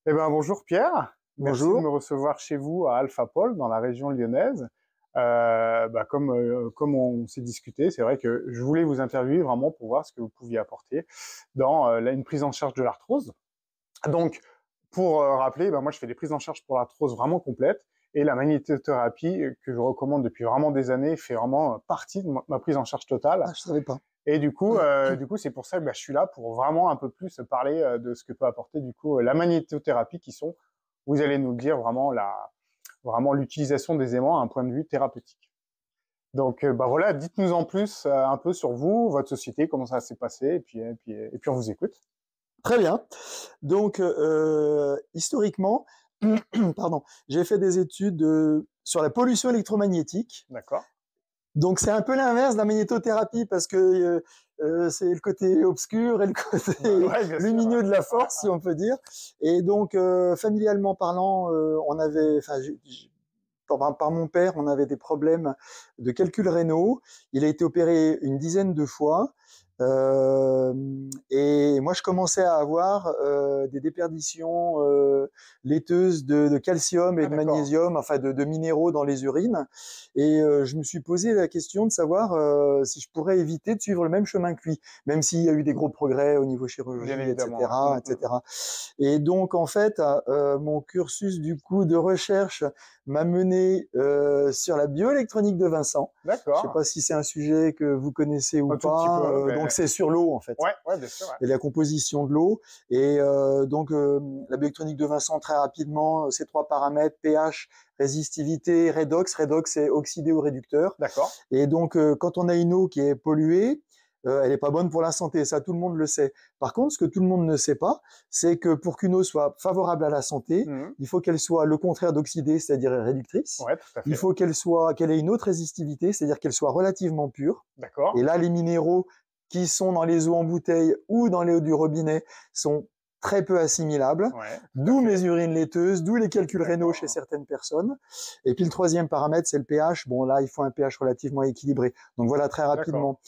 Eh ben, bonjour Pierre, merci de Bonjour. me recevoir chez vous à Alphapol, dans la région lyonnaise. Comme on s'est discuté, c'est vrai que je voulais vous interviewer vraiment pour voir ce que vous pouviez apporter dans une prise en charge de l'arthrose. Donc, pour rappeler, moi je fais des prises en charge pour l'arthrose vraiment complètes et la magnétothérapie que je recommande depuis vraiment des années fait vraiment partie de ma prise en charge totale. Ah, je savais pas. Et du coup, c'est pour ça que je suis là pour vraiment un peu plus parler de ce que peut apporter du coup la magnétothérapie, qui sont, vous allez nous le dire, vraiment l'utilisation des aimants à un point de vue thérapeutique. Donc, voilà, dites-nous en plus un peu sur vous, votre société, comment ça s'est passé, et puis on vous écoute. Très bien. Donc, historiquement, pardon, j'ai fait des études sur la pollution électromagnétique. D'accord. Donc, c'est un peu l'inverse de la magnétothérapie parce que c'est le côté obscur et le côté Ouais, bien sûr. lumineux de la force, si Ouais. on peut dire. Et donc, familialement parlant, on avait, enfin, par mon père, on avait des problèmes de calcul rénaux. Il a été opéré une dizaine de fois. Et moi, je commençais à avoir des déperditions laiteuses de calcium et Ah, de d'accord. magnésium, enfin de minéraux dans les urines. Et je me suis posé la question de savoir si je pourrais éviter de suivre le même chemin que lui, même s'il y a eu des gros progrès au niveau Bien chirurgie, évidemment. etc., etc. Et donc, en fait, mon cursus du coup de recherche m'a mené sur la bioélectronique de Vincent. Je ne sais D'accord. pas si c'est un sujet que vous connaissez ou Un tout petit pas. peu, Donc mais c'est sur l'eau en fait ouais, ouais, bien sûr. Ouais. et la composition de l'eau. Et donc la bioélectronique de Vincent, très rapidement, ces trois paramètres, pH, résistivité, redox. Redox, c'est oxydé ou réducteur. D'accord. Et donc quand on a une eau qui est polluée, elle n'est pas bonne pour la santé, ça tout le monde le sait. Par contre, ce que tout le monde ne sait pas, c'est que pour qu'une eau soit favorable à la santé, Mhm. il faut qu'elle soit le contraire d'oxydée, c'est-à-dire réductrice. Ouais, tout à Il fait. faut qu'elle ait une haute résistivité, c'est-à-dire qu'elle soit relativement pure. Et D'accord. là, les minéraux qui sont dans les eaux en bouteille ou dans les eaux du robinet sont très peu assimilables, Ouais, tout à d'où mes fait. urines laiteuses, d'où les calculs rénaux chez D'accord. certaines personnes. Et puis le troisième paramètre, c'est le pH. Bon, là, il faut un pH relativement équilibré. Donc voilà, très D'accord. rapidement.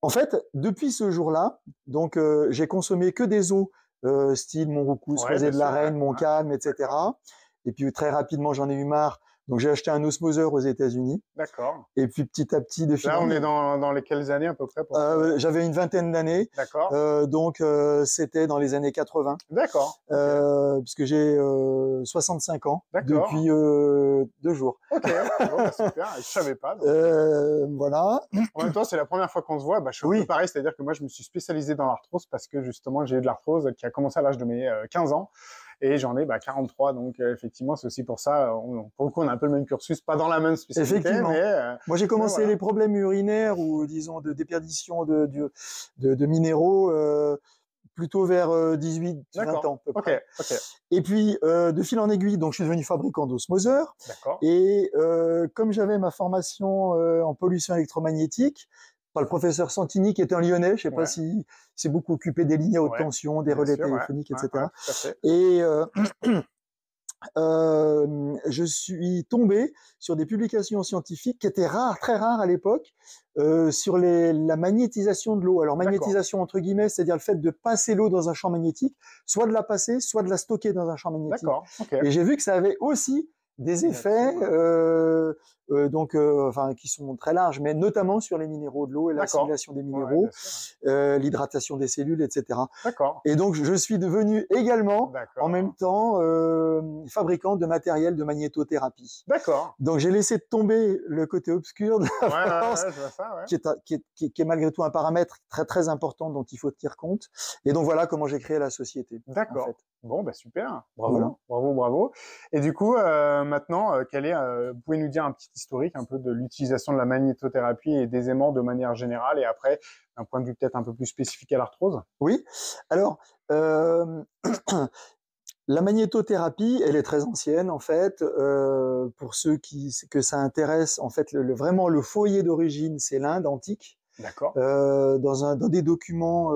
En fait, depuis ce jour-là, donc j'ai consommé que des eaux style Montroucous, Ouais, Rosé bien de la sûr. Ouais. Reine, Ouais. Montcalm, D'accord. etc. Et puis très rapidement, j'en ai eu marre. Donc j'ai acheté un osmoseur aux États-Unis. D'accord. Et puis petit à petit, de fil Là, en on est aiguille, dans les quelles années à peu près pour ça? j'avais une vingtaine d'années, D'accord. donc c'était dans les années 80, D'accord. Ok. puisque j'ai 65 ans D'accord. depuis 2 jours. Ok. Bon, bah super. Et je savais pas. Donc, Voilà. en même temps, c'est la première fois qu'on se voit. Bah, je suis un peu Oui, pareil, c'est-à-dire que moi, je me suis spécialisé dans l'arthrose parce que justement, j'ai eu de l'arthrose qui a commencé à l'âge de mes 15 ans et j'en ai 43. Donc, effectivement, c'est aussi pour ça. Pour le coup, on a un peu le même cursus, pas dans la même spécialité, effectivement. Moi, j'ai mais commencé les voilà. problèmes urinaires ou disons de déperdition de minéraux plutôt vers 18-20 D'accord. ans à peu Ok. près. Ok. Et puis, de fil en aiguille, donc je suis devenu fabricant d'osmoseurs. D'accord. Et comme j'avais ma formation en pollution électromagnétique, par le professeur Santini, qui était un Lyonnais, je ne sais pas Ouais. si c'est beaucoup occupé des lignes à haute Ouais. tension, des Bien relais sûr. Ouais. téléphoniques, Ouais. Ouais. etc. Tout à fait. Et je suis tombé sur des publications scientifiques qui étaient rares, très rares à l'époque, sur la magnétisation de l'eau. Alors D'accord. magnétisation entre guillemets, c'est-à-dire le fait de passer l'eau dans un champ magnétique, soit de la passer, soit de la stocker dans un champ magnétique. D'accord. Ok. Et j'ai vu que ça avait aussi des Là-dessus. effets, Ouais. enfin, qui sont très larges, mais notamment sur les minéraux de l'eau et D'accord. l'assimilation des Ouais, minéraux, bien sûr. Ouais. l'hydratation des cellules, etc. D'accord. Et donc, je suis devenu également, en même D'accord. temps, fabricant de matériel de magnétothérapie. D'accord. Donc, j'ai laissé tomber le côté obscur de Ouais, la ouais, force, ouais, je vois ça, ouais. qui est malgré tout un paramètre très, très important dont il faut tenir compte. Et donc, voilà comment j'ai créé la société, en fait. D'accord. Bon, bah super. Voilà. Bravo, bravo, bravo. Et du coup, maintenant, vous pouvez nous dire un petit historique un peu de l'utilisation de la magnétothérapie et des aimants de manière générale, et après, d'un point de vue peut-être un peu plus spécifique à l'arthrose? Oui. Alors, la magnétothérapie, elle est très ancienne en fait. Pour ceux que ça intéresse, en fait, vraiment le foyer d'origine, c'est l'Inde antique. D'accord. Dans des documents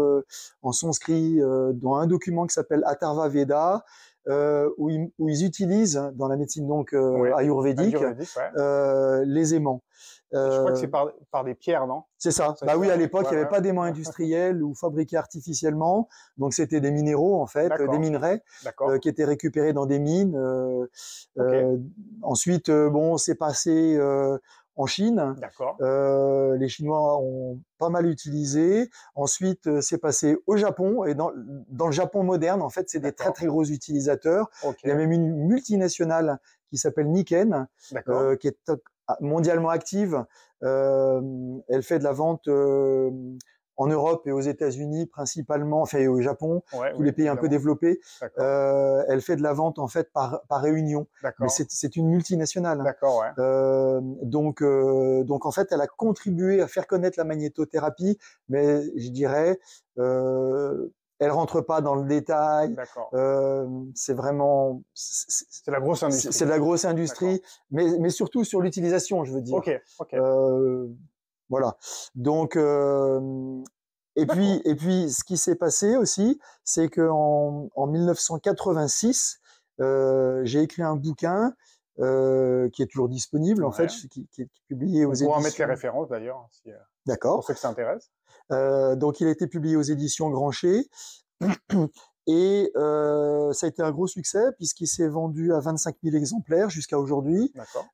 en sanskrit, dans un document qui s'appelle Atharva Veda, où ils utilisent dans la médecine donc Oui. ayurvédique Ayurvédique, ouais. les aimants. Je crois que c'est par des pierres, non? C'est ça. Ça, Bah oui, à l'époque, il ouais, n'y avait ouais. pas d'aimants industriels ou fabriqués artificiellement. Donc, c'était des minéraux, en fait, des D'accord, minerais d'accord. qui étaient récupérés dans des mines. Ok, Ensuite, bon, c'est passé en Chine. d'accord, Les Chinois ont pas mal utilisé. Ensuite, c'est passé au Japon. Et dans le Japon moderne, en fait, c'est des très, d'accord. très gros utilisateurs. Ok, Il y a même une multinationale qui s'appelle Nikken, d'accord. qui est mondialement active. Elle fait de la vente en Europe et aux États-Unis principalement, enfin et au Japon, Ouais, tous oui, les pays un peu évidemment. développés. D'accord, Elle fait de la vente en fait par réunion, mais d'accord, c'est une multinationale. d'accord, ouais. Donc en fait, elle a contribué à faire connaître la magnétothérapie, mais je dirais, elle rentre pas dans le détail. D'accord. C'est vraiment, C'est la grosse industrie. c'est de la grosse D'accord. industrie, mais surtout sur l'utilisation, je veux dire. Ok, ok. Voilà. Donc, et puis, ce qui s'est passé aussi, c'est que en 1986, j'ai écrit un bouquin qui est toujours disponible, en fait, Ouais. qui est publié aux On pourra mettre les éditions. références d'ailleurs, hein, si, pour D'accord. ceux que ça intéresse. Donc, il a été publié aux éditions Grancher. Et ça a été un gros succès puisqu'il s'est vendu à 25 000 exemplaires jusqu'à aujourd'hui. D'accord.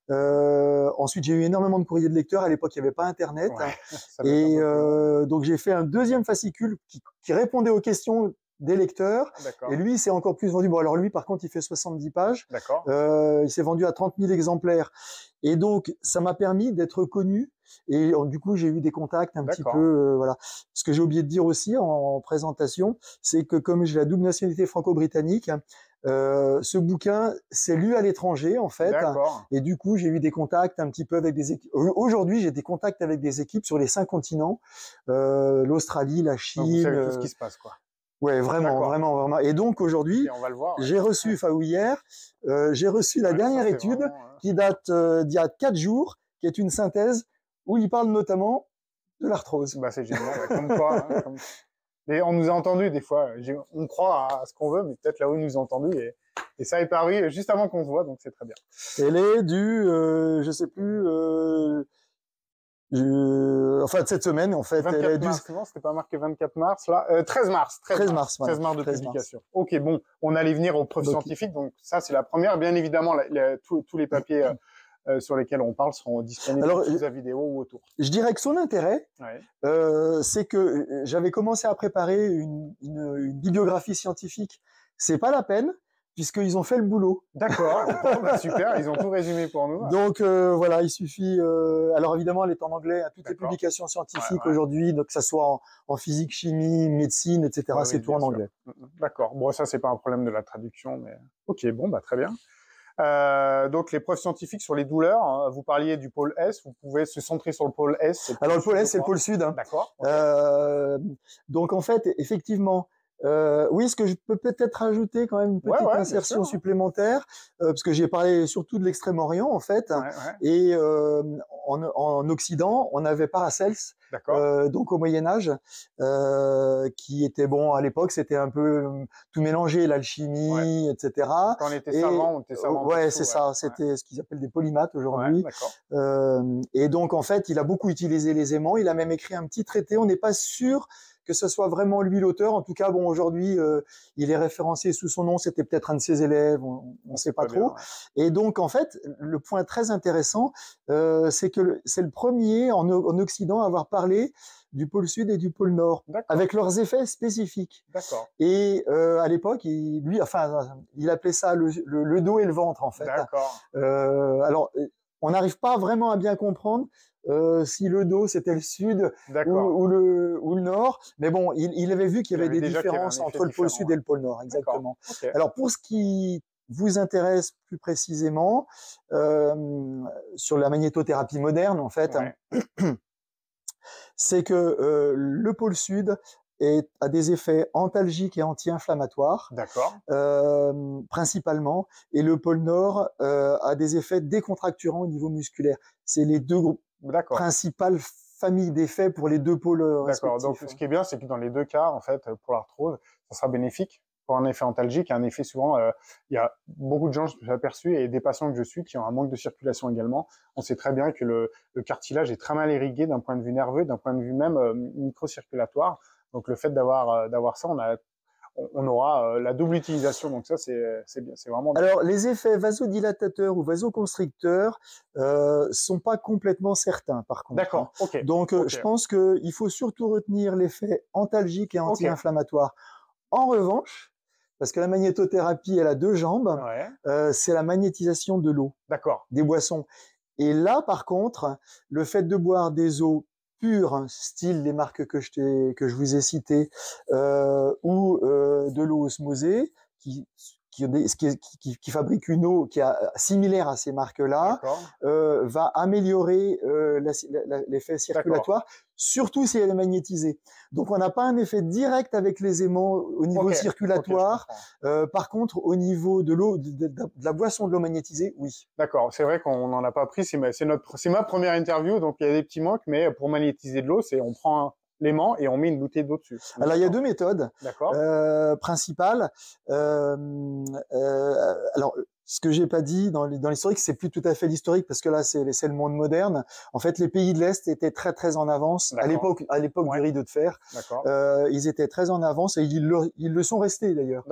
Ensuite, j'ai eu énormément de courriers de lecteurs. À l'époque, il n'y avait pas Internet. Ouais, ça doit être un Et peu plus long. donc, j'ai fait un deuxième fascicule qui répondait aux questions des lecteurs. Et D'accord, lui, il s'est encore plus vendu. Bon, alors lui, par contre, il fait 70 pages. d'accord, Il s'est vendu à 30 000 exemplaires. Et donc, ça m'a permis d'être connu. Et du coup, j'ai eu des contacts un petit peu, d'accord. voilà. Ce que j'ai oublié de dire aussi en présentation, c'est que comme j'ai la double nationalité franco-britannique, ce bouquin s'est lu à l'étranger, en fait. D'accord. Et du coup, j'ai eu des contacts un petit peu avec des équipes. Aujourd'hui, j'ai des contacts avec des équipes sur les 5 continents, l'Australie, la Donc, vous Chine. savez tout ce qui se passe, quoi. Ouais, vraiment, D'accord. vraiment, vraiment. Et donc aujourd'hui, Et on va le voir. Ouais. j'ai reçu, enfin ou hier, j'ai reçu la Ouais, ça, dernière c'est étude vraiment, qui date d'il y a 4 jours, qui est une synthèse où il parle notamment de l'arthrose. bah, c'est génial, ouais, comme quoi. Hein, comme... Et on nous a entendu des fois. On croit à ce qu'on veut, mais peut-être là où ils nous ont entendu. Et ça est paru juste avant qu'on se voit, donc c'est très bien. Elle est du, je sais plus, enfin de cette semaine en fait. Elle est 24 du mars, non, c'était pas marqué 24 mars, là. 13 mars. 13 mars, voilà. 13 mars de 13 publication. mars. Ok, bon, on allait venir aux preuves Donc, scientifiques, donc ça, c'est la première. Bien évidemment, tous les papiers sur lesquels on parle seront disponibles alors, sous la vidéo ou autour. je dirais que son intérêt, Ouais. c'est que j'avais commencé à préparer une bibliographie scientifique. C'est pas la peine, puisqu'ils ont fait le boulot. D'accord, bon, bah, super, ils ont tout résumé pour nous. Donc voilà, il suffit. Alors évidemment, elle est en anglais. Hein, toutes les publications scientifiques aujourd'hui, donc que ça soit en physique, chimie, médecine, etc., Ouais, c'est oui, tout en bien anglais. sûr. D'accord. Bon, ça c'est pas un problème de la traduction, mais ok, bon, bah très bien. Donc les preuves scientifiques sur les douleurs, hein, vous parliez du pôle S, vous pouvez se centrer sur le pôle S. Alors le pôle S, c'est le pôle sud. Hein. D'accord. Okay. Donc en fait, effectivement, oui, ce que je peux peut-être rajouter quand même une petite insertion supplémentaire, parce que j'ai parlé surtout de l'Extrême-Orient en fait, et en Occident, on avait Paracels, donc au Moyen Âge, qui était bon à l'époque, c'était un peu tout mélangé, l'alchimie, etc. Quand on était savant, on était savant. Ouais, c'est ça, c'était ce qu'ils appellent des polymathes aujourd'hui. Et donc en fait, il a beaucoup utilisé les aimants, il a même écrit un petit traité. On n'est pas sûr que ce soit vraiment lui l'auteur. En tout cas, bon, aujourd'hui, il est référencé sous son nom. C'était peut-être un de ses élèves, on ne sait pas trop. Bien, Et donc, en fait, le point très intéressant, c'est que c'est le premier en Occident à avoir parlé du pôle sud et du pôle nord, avec leurs effets spécifiques. Et à l'époque, il appelait ça le dos et le ventre, en fait. Alors, on n'arrive pas vraiment à bien comprendre si le dos c'était le sud ou le nord, mais bon, il avait vu qu'il y avait des différences entre le pôle sud et le pôle nord, exactement. Alors pour ce qui vous intéresse plus précisément sur la magnétothérapie moderne, en fait, c'est que le pôle sud a des effets antalgiques et anti-inflammatoires, principalement, et le pôle nord a des effets décontracturants au niveau musculaire. C'est les deux principales familles d'effets pour les deux pôles respectifs. Donc ce qui est bien, c'est que dans les deux cas, en fait, pour l'arthrose, ça sera bénéfique pour un effet antalgique et un effet souvent, il y a beaucoup de gens, je me suis aperçu, et des patients que je suis qui ont un manque de circulation également. On sait très bien que le cartilage est très mal irrigué d'un point de vue nerveux, d'un point de vue même microcirculatoire. Donc le fait d'avoir ça, on aura la double utilisation. Donc ça, c'est bien, c'est vraiment bien. Alors, les effets vasodilatateurs ou vasoconstricteurs sont pas complètement certains, par contre. D'accord, ok. Donc, okay. Je pense qu'il faut surtout retenir l'effet antalgique et anti-inflammatoire. En revanche, parce que la magnétothérapie, elle a deux jambes, c'est la magnétisation de l'eau, des boissons. Et là, par contre, le fait de boire des eaux pures, style les marques que je vous ai citées, ou de l'eau osmosée, qui fabrique une eau qui est similaire à ces marques-là, va améliorer l'effet circulatoire, surtout si elle est magnétisée. Donc on n'a pas un effet direct avec les aimants au niveau circulatoire. Par contre, au niveau de l'eau, de la boisson de l'eau magnétisée, oui. D'accord, c'est vrai qu'on n'en a pas pris. C'est ma première interview, donc il y a des petits manques, mais pour magnétiser de l'eau, on prend l'aimant et on met une bouteille d'eau dessus. Alors il y a deux méthodes principales. Alors ce que j'ai pas dit dans l'historique, c'est plus tout à fait l'historique parce que là c'est le monde moderne. En fait, les pays de l'Est étaient très très en avance à l'époque du rideau de fer. Ils étaient très en avance et ils le sont restés d'ailleurs.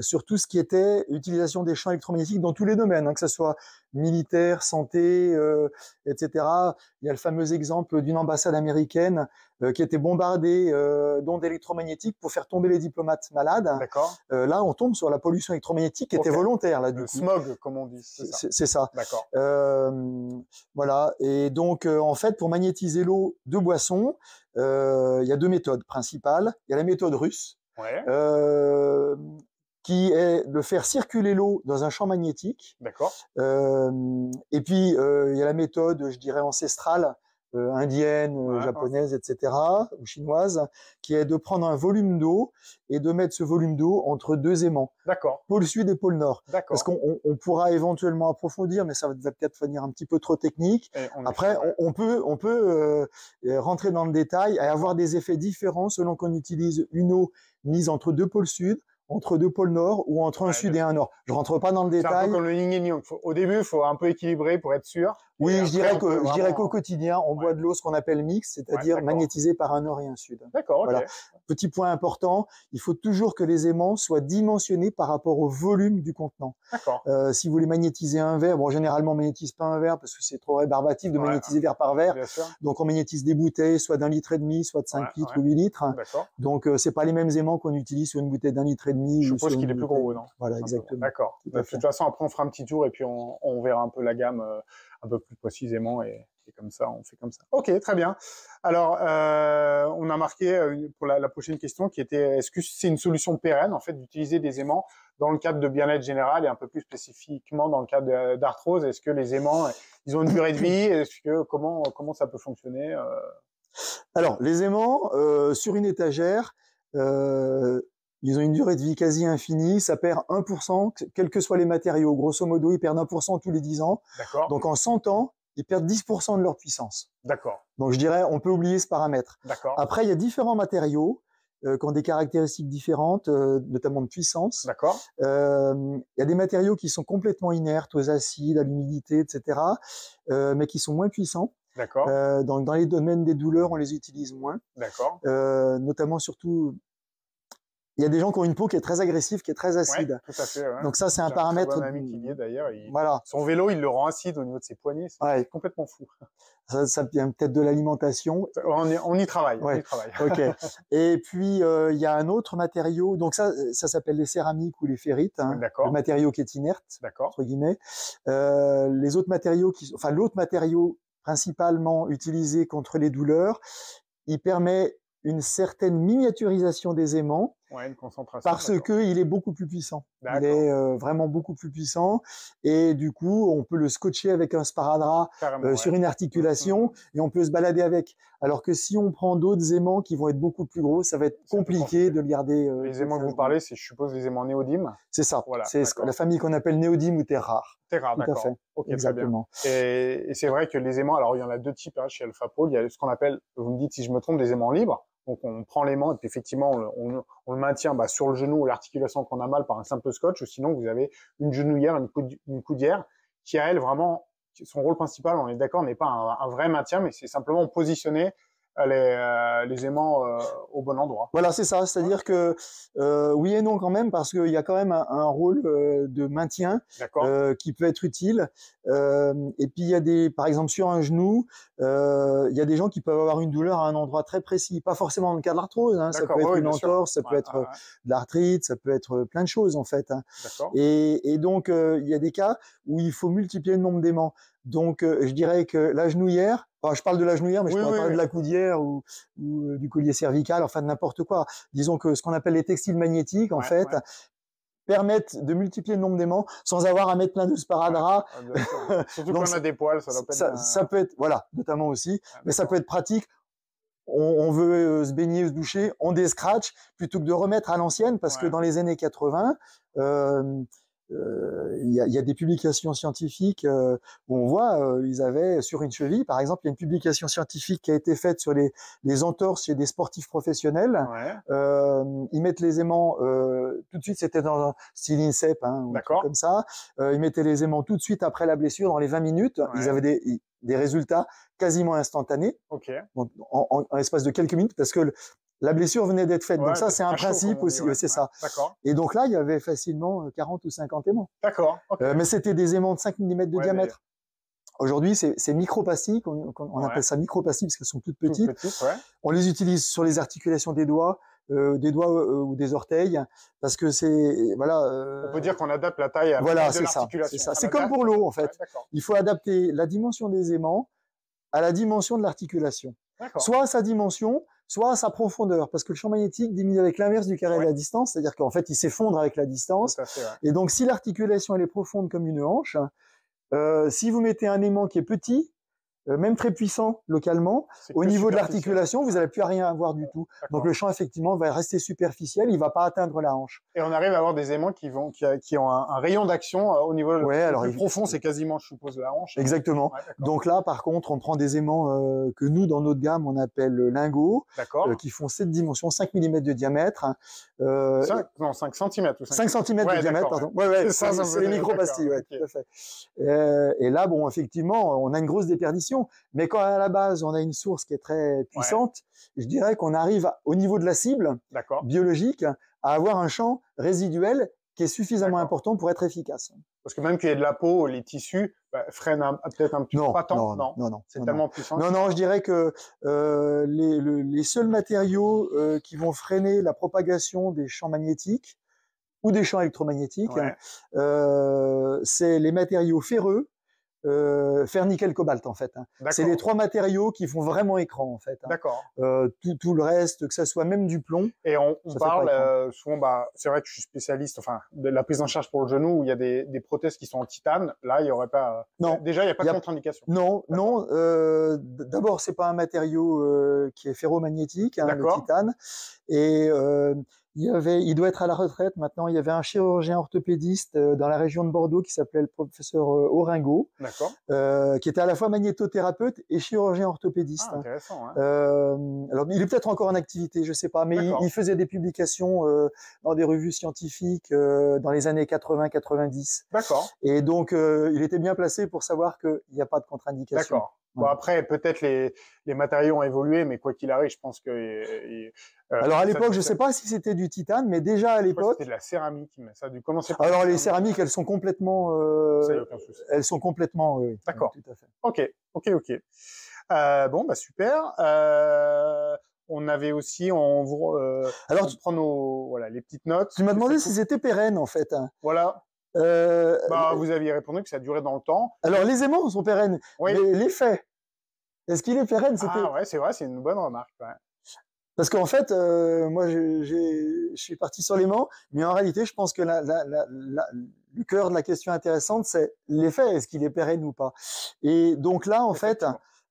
Sur tout ce qui était utilisation des champs électromagnétiques dans tous les domaines, que ce soit militaire, santé, etc. Il y a le fameux exemple d'une ambassade américaine qui était bombardée d'ondes électromagnétiques pour faire tomber les diplomates malades. Là, on tombe sur la pollution électromagnétique qui était volontaire. Là, du smog, comme on dit. C'est ça. Voilà. Et donc, en fait, pour magnétiser l'eau de boisson, il y a deux méthodes principales. Il y a la méthode russe, qui est de faire circuler l'eau dans un champ magnétique. Et puis, il y a la méthode, je dirais, ancestrale, indienne, japonaise, etc., ou chinoise, qui est de prendre un volume d'eau et de mettre ce volume d'eau entre deux aimants. Pôle sud et pôle nord. Parce qu'on pourra éventuellement approfondir, mais ça va peut-être devenir un petit peu trop technique. Après, on peut rentrer dans le détail et avoir des effets différents selon qu'on utilise une eau mise entre deux pôles sud, entre deux pôles nord ou entre un sud et un nord. Je rentre pas dans le détail. C'est un peu comme le yin et yang. Au début, il faut un peu équilibrer pour être sûr. Oui, je dirais qu'au quotidien, on boit de l'eau, ce qu'on appelle mix, c'est-à-dire magnétisée par un nord et un sud. Voilà. Petit point important, il faut toujours que les aimants soient dimensionnés par rapport au volume du contenant. Si vous voulez magnétiser un verre, bon, généralement, on magnétise pas un verre parce que c'est trop rébarbatif de magnétiser verre par verre. Donc, on magnétise des bouteilles, soit d'1,5 litre, soit de 5 litres ou 8 litres. Donc, c'est pas les mêmes aimants qu'on utilise sur une bouteille d'1,5 litre. Je suppose qu'il est plus gros, non? Voilà, exactement. D'accord. De toute façon, après, on fera un petit tour et puis on verra un peu la gamme un peu plus précisément et comme ça, on fait comme ça. Ok, très bien. Alors, on a marqué pour la prochaine question qui était, est-ce que c'est une solution pérenne, en fait, d'utiliser des aimants dans le cadre de bien-être général et un peu plus spécifiquement dans le cadre d'arthrose? Est-ce que les aimants, ils ont une durée de vie? Est-ce que, comment ça peut fonctionner? Alors, les aimants, sur une étagère, ils ont une durée de vie quasi infinie, ça perd 1%, quels que soient les matériaux. Grosso modo, ils perdent 1% tous les 10 ans. Donc en 100 ans, ils perdent 10% de leur puissance. Donc je dirais, on peut oublier ce paramètre. Après, il y a différents matériaux qui ont des caractéristiques différentes, notamment de puissance. Il y a des matériaux qui sont complètement inertes aux acides, à l'humidité, etc., mais qui sont moins puissants. Dans les domaines des douleurs, on les utilise moins. Notamment surtout... Il y a des gens qui ont une peau qui est très agressive, qui est très acide. Tout à fait, donc ça, c'est un paramètre. J'ai un ami qui y est d'ailleurs. Son vélo, il le rend acide au niveau de ses poignets. C'est complètement fou. Ça vient peut-être de l'alimentation. On y travaille. Ok. Et puis il y a un autre matériau. Donc ça s'appelle les céramiques ou les ferrites. Le matériau qui est inerte, entre guillemets. Les autres matériaux l'autre matériau principalement utilisé contre les douleurs, il permet une certaine miniaturisation des aimants, une concentration, parce que il est beaucoup plus puissant. Il est vraiment beaucoup plus puissant, et du coup, on peut le scotcher avec un sparadrap sur une articulation, et on peut se balader avec. Alors que si on prend d'autres aimants qui vont être beaucoup plus gros, ça va être compliqué de le garder. Les aimants que vous parlez, c'est, je suppose, les aimants néodymes. C'est ça. C'est la famille qu'on appelle néodyme ou terre rare. Terre rare, d'accord. Exactement. Et c'est vrai que les aimants, alors il y en a deux types chez Alpha Pole. Il y a ce qu'on appelle, vous me dites si je me trompe, des aimants libres. Donc on prend l'aimant et puis effectivement on le maintient sur le genou ou l'articulation qu'on a mal par un simple scotch, ou sinon vous avez une genouillère, une coudière qui a elle vraiment, son rôle principal, on est d'accord, n'est pas un vrai maintien, mais c'est simplement positionner les aimants au bon endroit. Voilà, c'est ça. C'est-à-dire que oui et non quand même, parce qu'il y a quand même un rôle de maintien qui peut être utile. Et puis il y a par exemple sur un genou, il y a des gens qui peuvent avoir une douleur à un endroit très précis, pas forcément dans le cas de l'arthrose. Hein, ça peut être une entorse, ça peut être de l'arthrite, ça peut être plein de choses en fait. Hein. Et donc il y a des cas où il faut multiplier le nombre d'aimants. Donc, je dirais que la genouillère, enfin, je parle de la genouillère, mais je pourrais parler de la coudière ou du collier cervical, enfin de n'importe quoi. Disons que ce qu'on appelle les textiles magnétiques, en fait, permettent de multiplier le nombre d'aimants sans avoir à mettre plein de sparadrap. Surtout quand on a des poils, ça doit pas être... Ça peut être, voilà, notamment aussi, mais ça peut être pratique. On veut se baigner, se doucher, on déscratch plutôt que de remettre à l'ancienne, parce que dans les années 80, il y a des publications scientifiques où on voit, ils avaient sur une cheville, par exemple, il y a une publication scientifique qui a été faite sur les entorses chez des sportifs professionnels. Ils mettent les aimants tout de suite, c'était dans un style INSEP, hein, ou comme ça. Ils mettaient les aimants tout de suite après la blessure, dans les 20 minutes. Ils avaient des résultats quasiment instantanés, donc en l'espace de quelques minutes, parce que la blessure venait d'être faite. Donc ça, c'est un principe aussi. C'est ça. Et donc là, il y avait facilement 40 ou 50 aimants. Mais c'était des aimants de 5 mm de diamètre. Aujourd'hui, c'est micropastilles, on appelle ça micropastilles parce qu'elles sont toutes petites. On les utilise sur les articulations des doigts ou des orteils, parce que c'est on peut dire qu'on adapte la taille à l'articulation. C'est comme pour l'eau en fait. Il faut adapter la dimension des aimants à la dimension de l'articulation. Soit à sa dimension, soit à sa profondeur, parce que le champ magnétique diminue avec l'inverse du carré de la distance, c'est-à-dire qu'en fait, il s'effondre avec la distance. Et donc, si l'articulation elle est profonde comme une hanche, si vous mettez un aimant qui est petit, même très puissant localement, au niveau de l'articulation, vous n'allez plus rien avoir du tout. Donc le champ, effectivement, va rester superficiel, il ne va pas atteindre la hanche. Et on arrive à avoir des aimants qui ont un rayon d'action au niveau le plus profond, c'est quasiment, je suppose, la hanche. Exactement. Donc là, par contre, on prend des aimants que nous, dans notre gamme, on appelle lingots, qui font 7 dimensions, 5 mm de diamètre. 5 cm. 5 cm de diamètre, pardon. C'est les micropastilles, tout à fait. Et là, bon, effectivement, on a une grosse déperdition. Mais quand à la base on a une source qui est très puissante, je dirais qu'on arrive au niveau de la cible biologique à avoir un champ résiduel qui est suffisamment important pour être efficace. Parce que même qu'il y ait de la peau, les tissus freinent peut-être un petit peu. Non. C'est tellement puissant. Non, je dirais que les seuls matériaux qui vont freiner la propagation des champs magnétiques ou des champs électromagnétiques, c'est les matériaux ferreux, fer, nickel, cobalt en fait. Hein. C'est les 3 matériaux qui font vraiment écran en fait. Hein. Tout le reste, que ça soit même du plomb. Et on parle souvent, c'est vrai que je suis spécialiste, de la prise en charge pour le genou où il y a des prothèses qui sont en titane. Là, il y aurait pas. Non. Déjà, il n'y a pas de contre-indication. Non. D'abord, c'est pas un matériau qui est ferromagnétique, hein, le titane. Et il doit être à la retraite maintenant. Il y avait un chirurgien orthopédiste dans la région de Bordeaux qui s'appelait le professeur Oringo, qui était à la fois magnétothérapeute et chirurgien orthopédiste. Intéressant. Hein. Alors, il est peut-être encore en activité, je sais pas, mais il faisait des publications dans des revues scientifiques dans les années 80-90. Et donc, il était bien placé pour savoir qu'il n'y a pas de contre-indication. Bon, après, peut-être les matériaux ont évolué, mais quoi qu'il arrive, je pense que... alors à l'époque, je ne sais pas si c'était du titane, mais déjà à l'époque... C'était de la céramique, mais ça a dû commencer par... Alors les céramiques, elles sont complètement... ça, y a aucun souci. Elles sont complètement... D'accord. Tout à fait. Ok. Bon, super. On avait aussi... Alors, tu prends les petites notes. Tu m'as demandé si c'était pérenne, en fait. Voilà. Vous aviez répondu que ça durait dans le temps. Alors, les aimants sont pérennes, mais l'effet, est-ce qu'il est pérenne? C'est vrai, c'est une bonne remarque. Parce qu'en fait, moi, je suis parti sur l'aimant, mais en réalité, je pense que le cœur de la question intéressante, c'est l'effet, est-ce qu'il est pérenne ou pas? Et donc là, en fait,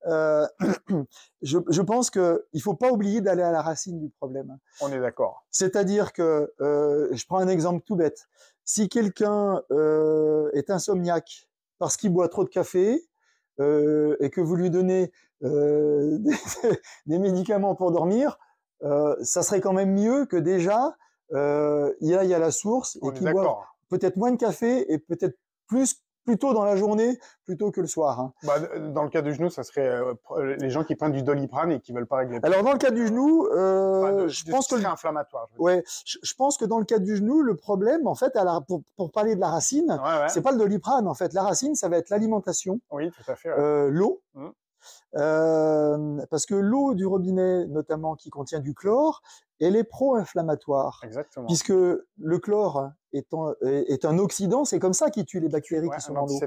je pense qu'il faut pas oublier d'aller à la racine du problème. On est d'accord. C'est-à-dire que, je prends un exemple tout bête. Si quelqu'un est insomniaque parce qu'il boit trop de café et que vous lui donnez des médicaments pour dormir, ça serait quand même mieux que déjà il aille à la source et qu'il boive peut-être moins de café et peut-être plutôt dans la journée plutôt que le soir. Hein. Bah, dans le cas du genou, ça serait les gens qui prennent du Doliprane et qui veulent pas régler. Alors dans le cas du genou, je pense que c'est inflammatoire. Je pense que dans le cas du genou, le problème, en fait, pour parler de la racine, c'est pas le Doliprane. En fait, la racine, ça va être l'alimentation. Oui, tout à fait. L'eau. Parce que l'eau du robinet, notamment qui contient du chlore, elle est pro-inflammatoire. Exactement. Puisque le chlore est un oxydant, c'est comme ça qu'il tue les bactéries qui sont dans l'eau.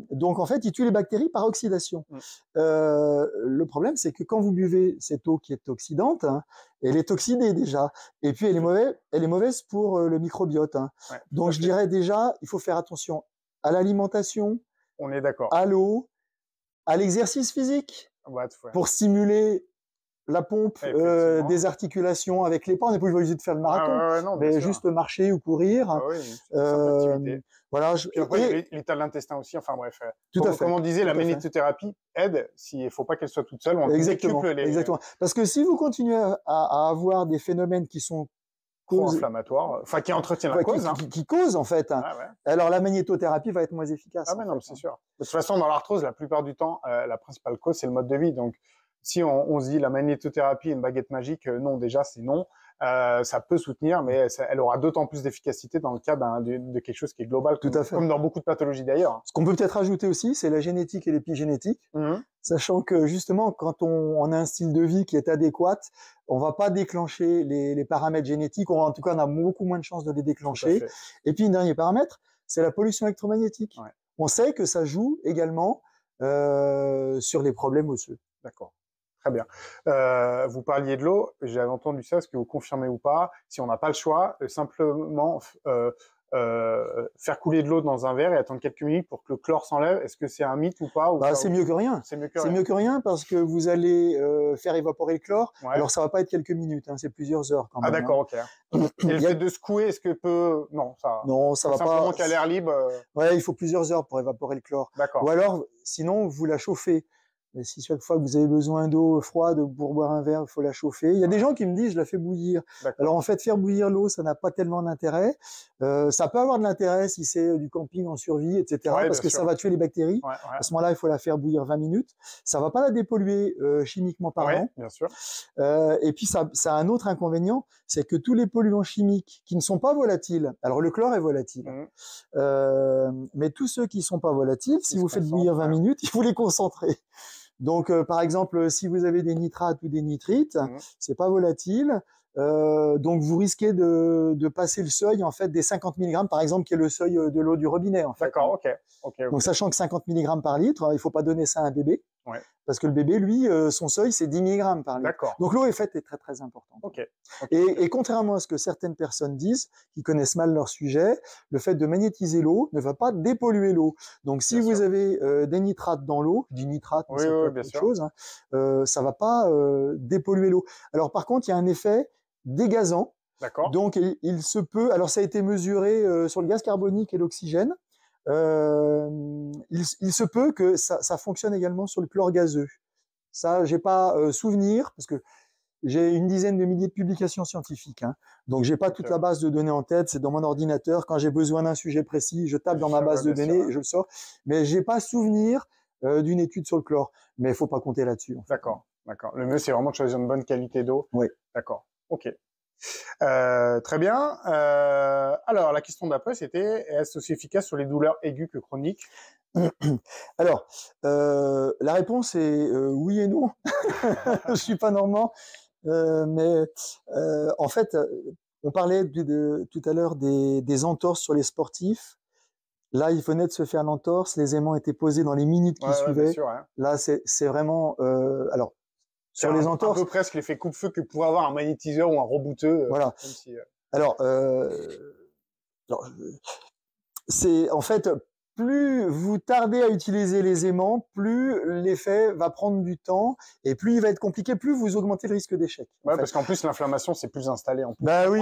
Donc en fait, il tue les bactéries par oxydation. Le problème, c'est que quand vous buvez cette eau qui est oxydante, hein, elle est oxydée déjà, et puis elle est mauvaise pour le microbiote. Hein. Donc je dirais déjà, il faut faire attention à l'alimentation, on est d'accord, à l'eau, à l'exercice physique pour stimuler la pompe des articulations avec les pas. On n'est pas obligé de faire le marathon, mais juste marcher ou courir. Voilà. Puis après, l'état de l'intestin aussi. Enfin bref. Tout à fait. Comme on disait, la magnétothérapie aide. Il ne faut pas qu'elle soit toute seule. Exactement. Parce que si vous continuez à avoir des phénomènes qui sont inflammatoires, enfin qui entretiennent la cause, qui causent en fait. Alors la magnétothérapie va être moins efficace. Ah mais non, c'est sûr. De toute façon, dans l'arthrose, la plupart du temps, la principale cause c'est le mode de vie. Donc si on se dit la magnétothérapie est une baguette magique, non, déjà c'est non. Ça peut soutenir, mais elle aura d'autant plus d'efficacité dans le cas de quelque chose qui est global, comme dans beaucoup de pathologies d'ailleurs. Ce qu'on peut peut-être ajouter aussi, c'est la génétique et l'épigénétique, sachant que justement, quand on a un style de vie qui est adéquat, on va pas déclencher les paramètres génétiques, en tout cas on a beaucoup moins de chances de les déclencher. Et puis un dernier paramètre, c'est la pollution électromagnétique. On sait que ça joue également sur les problèmes osseux. D'accord. Très bien. Vous parliez de l'eau, j'avais entendu ça, est-ce que vous confirmez ou pas? Si on n'a pas le choix, simplement faire couler de l'eau dans un verre et attendre quelques minutes pour que le chlore s'enlève, est-ce que c'est un mythe ou pas? C'est mieux que rien. C'est mieux que rien parce que vous allez faire évaporer le chlore. Alors ça va pas être quelques minutes, hein, c'est plusieurs heures quand même. Ah d'accord, ok. Et le fait de secouer, est-ce que peut... Non, ça va pas. Simplement qu'à l'air libre. Ouais, il faut plusieurs heures pour évaporer le chlore. D'accord. Ou alors, sinon, vous la chauffez. Et si chaque fois que vous avez besoin d'eau froide pour boire un verre, il faut la chauffer. Il y a des gens qui me disent, je la fais bouillir. Alors en fait, faire bouillir l'eau, ça n'a pas tellement d'intérêt. Ça peut avoir de l'intérêt si c'est du camping en survie, etc. parce que ça va tuer les bactéries. À ce moment-là, il faut la faire bouillir 20 minutes. Ça va pas la dépolluer chimiquement parlant. Bien sûr. Et puis ça a un autre inconvénient, c'est que tous les polluants chimiques qui ne sont pas volatiles, alors le chlore est volatile, mais tous ceux qui sont pas volatiles, si vous faites bouillir 20 minutes, il faut les concentrer. Donc, par exemple, si vous avez des nitrates ou des nitrites, c'est pas volatile. Donc, vous risquez de passer le seuil en fait des 50 mg, par exemple, qui est le seuil de l'eau du robinet. En fait. D'accord, ok. Donc, sachant que 50 mg par litre, il faut pas donner ça à un bébé, parce que le bébé, lui, son seuil, c'est 10 mg par litre. Donc, l'eau est faite est très très importante. Et contrairement à ce que certaines personnes disent, qui connaissent mal leur sujet, le fait de magnétiser l'eau ne va pas dépolluer l'eau. Donc, si vous avez des nitrates dans l'eau, du nitrate, c'est autre chose, hein, ça va pas dépolluer l'eau. Alors, par contre, il y a un effet dégazant. Donc, il se peut. Alors, ça a été mesuré sur le gaz carbonique et l'oxygène. Il se peut que ça fonctionne également sur le chlore gazeux. Ça, j'ai pas souvenir parce que j'ai une dizaine de milliers de publications scientifiques. Hein. Donc, j'ai pas toute la base de données en tête. C'est dans mon ordinateur. Quand j'ai besoin d'un sujet précis, je tape dans ma base de données et je le sors. Mais j'ai pas souvenir d'une étude sur le chlore. Mais il faut pas compter là-dessus. En fait. D'accord. Le mieux, c'est vraiment de choisir une bonne qualité d'eau. Oui. D'accord. Ok. Très bien. Alors, la question d'après, c'était est-ce aussi efficace sur les douleurs aiguës que chroniques? Alors, la réponse est oui et non. Je suis pas normand, mais en fait, on parlait tout à l'heure des entorses sur les sportifs. Là, il venait de se faire l'entorse, les aimants étaient posés dans les minutes qui suivaient. Sûr, Là, c'est vraiment... alors, sur les entorses, un peu presque l'effet coupe-feu que pourrait avoir un magnétiseur ou un rebooteux. Voilà. Alors, c'est en fait plus vous tardez à utiliser les aimants, plus l'effet va prendre du temps et plus il va être compliqué, plus vous augmentez le risque d'échec. Parce qu'en plus l'inflammation c'est plus installé en plus. Bah oui,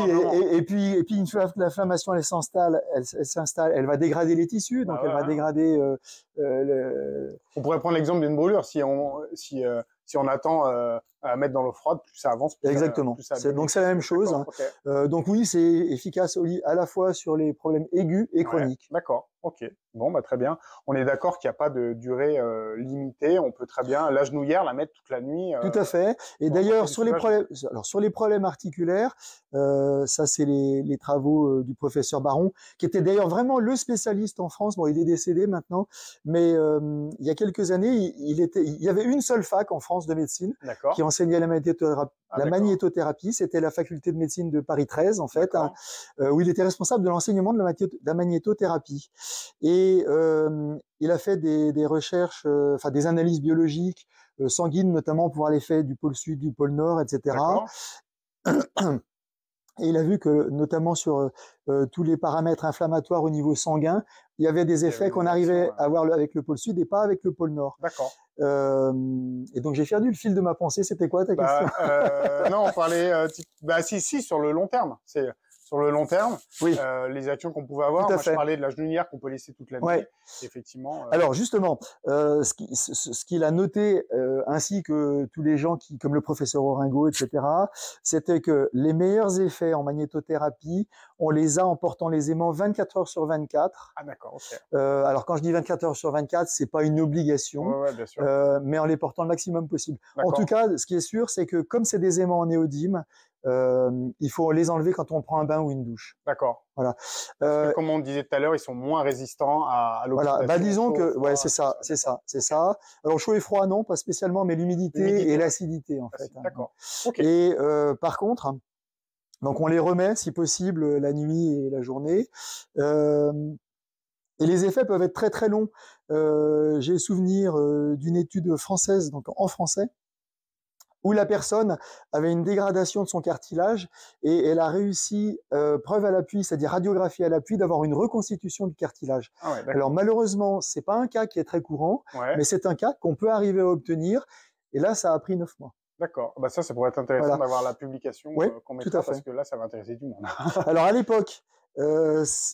et puis une fois que l'inflammation elle s'installe, elle va dégrader les tissus, donc elle va dégrader. On pourrait prendre l'exemple d'une brûlure si on attend à mettre dans l'eau froide, plus ça avance. Plus exactement. Donc c'est la même chose. Hein. Okay. Donc oui, c'est efficace à la fois sur les problèmes aigus et chroniques. D'accord. Ok. Bon, bah très bien. On est d'accord qu'il n'y a pas de durée limitée. On peut très bien la genouillère la mettre toute la nuit. Tout à fait. Et d'ailleurs sur les problèmes articulaires, ça c'est les travaux du professeur Baron, qui était d'ailleurs vraiment le spécialiste en France. Bon, il est décédé maintenant, mais il y a quelques années, il y avait une seule fac en France de médecine qui enseignait la magnétothérapie. C'était la faculté de médecine de Paris 13 en fait, hein, où il était responsable de l'enseignement de la magnétothérapie. Et il a fait des recherches, enfin des analyses biologiques sanguines notamment pour voir l'effet du pôle sud, du pôle nord, etc. Et il a vu que, notamment sur tous les paramètres inflammatoires au niveau sanguin, il y avait des effets qu'on arrivait à voir avec le pôle sud et pas avec le pôle nord. D'accord. Et donc j'ai perdu le fil de ma pensée. C'était quoi ta question? Non, on parlait. Si, sur le long terme. C'est sur le long terme, oui. Les actions qu'on pouvait avoir. Moi, je parlais de la genouillère qu'on peut laisser toute la nuit. Ouais. Effectivement. Alors justement, ce qu'il a noté, ainsi que tous les gens comme le professeur Oringo, etc., c'était que les meilleurs effets en magnétothérapie, on les a en portant les aimants 24 heures sur 24. Ah d'accord. Okay. Alors quand je dis 24 heures sur 24, c'est pas une obligation, bien sûr. Mais en les portant le maximum possible. En tout cas, ce qui est sûr, c'est que comme c'est des aimants en néodyme, il faut les enlever quand on prend un bain ou une douche. D'accord. Voilà. Parce que, comme on disait tout à l'heure, ils sont moins résistants à l'oxydation. Voilà. Bah, disons que, ouais, c'est ça. Alors, chaud et froid, non, pas spécialement, mais l'humidité et l'acidité, en fait. D'accord. Okay. Et, par contre, donc, on les remet, si possible, la nuit et la journée. Et les effets peuvent être très, très longs. J'ai souvenir d'une étude française, donc en français, où la personne avait une dégradation de son cartilage et elle a réussi, preuve à l'appui, c'est-à-dire radiographie à l'appui, d'avoir une reconstitution du cartilage. Ah ouais, alors malheureusement, c'est pas un cas qui est très courant, mais c'est un cas qu'on peut arriver à obtenir. Et là, ça a pris 9 mois. D'accord. Bah ça pourrait être intéressant d'avoir la publication qu'on mettra parce que là, ça va intéresser du monde. Alors à l'époque, il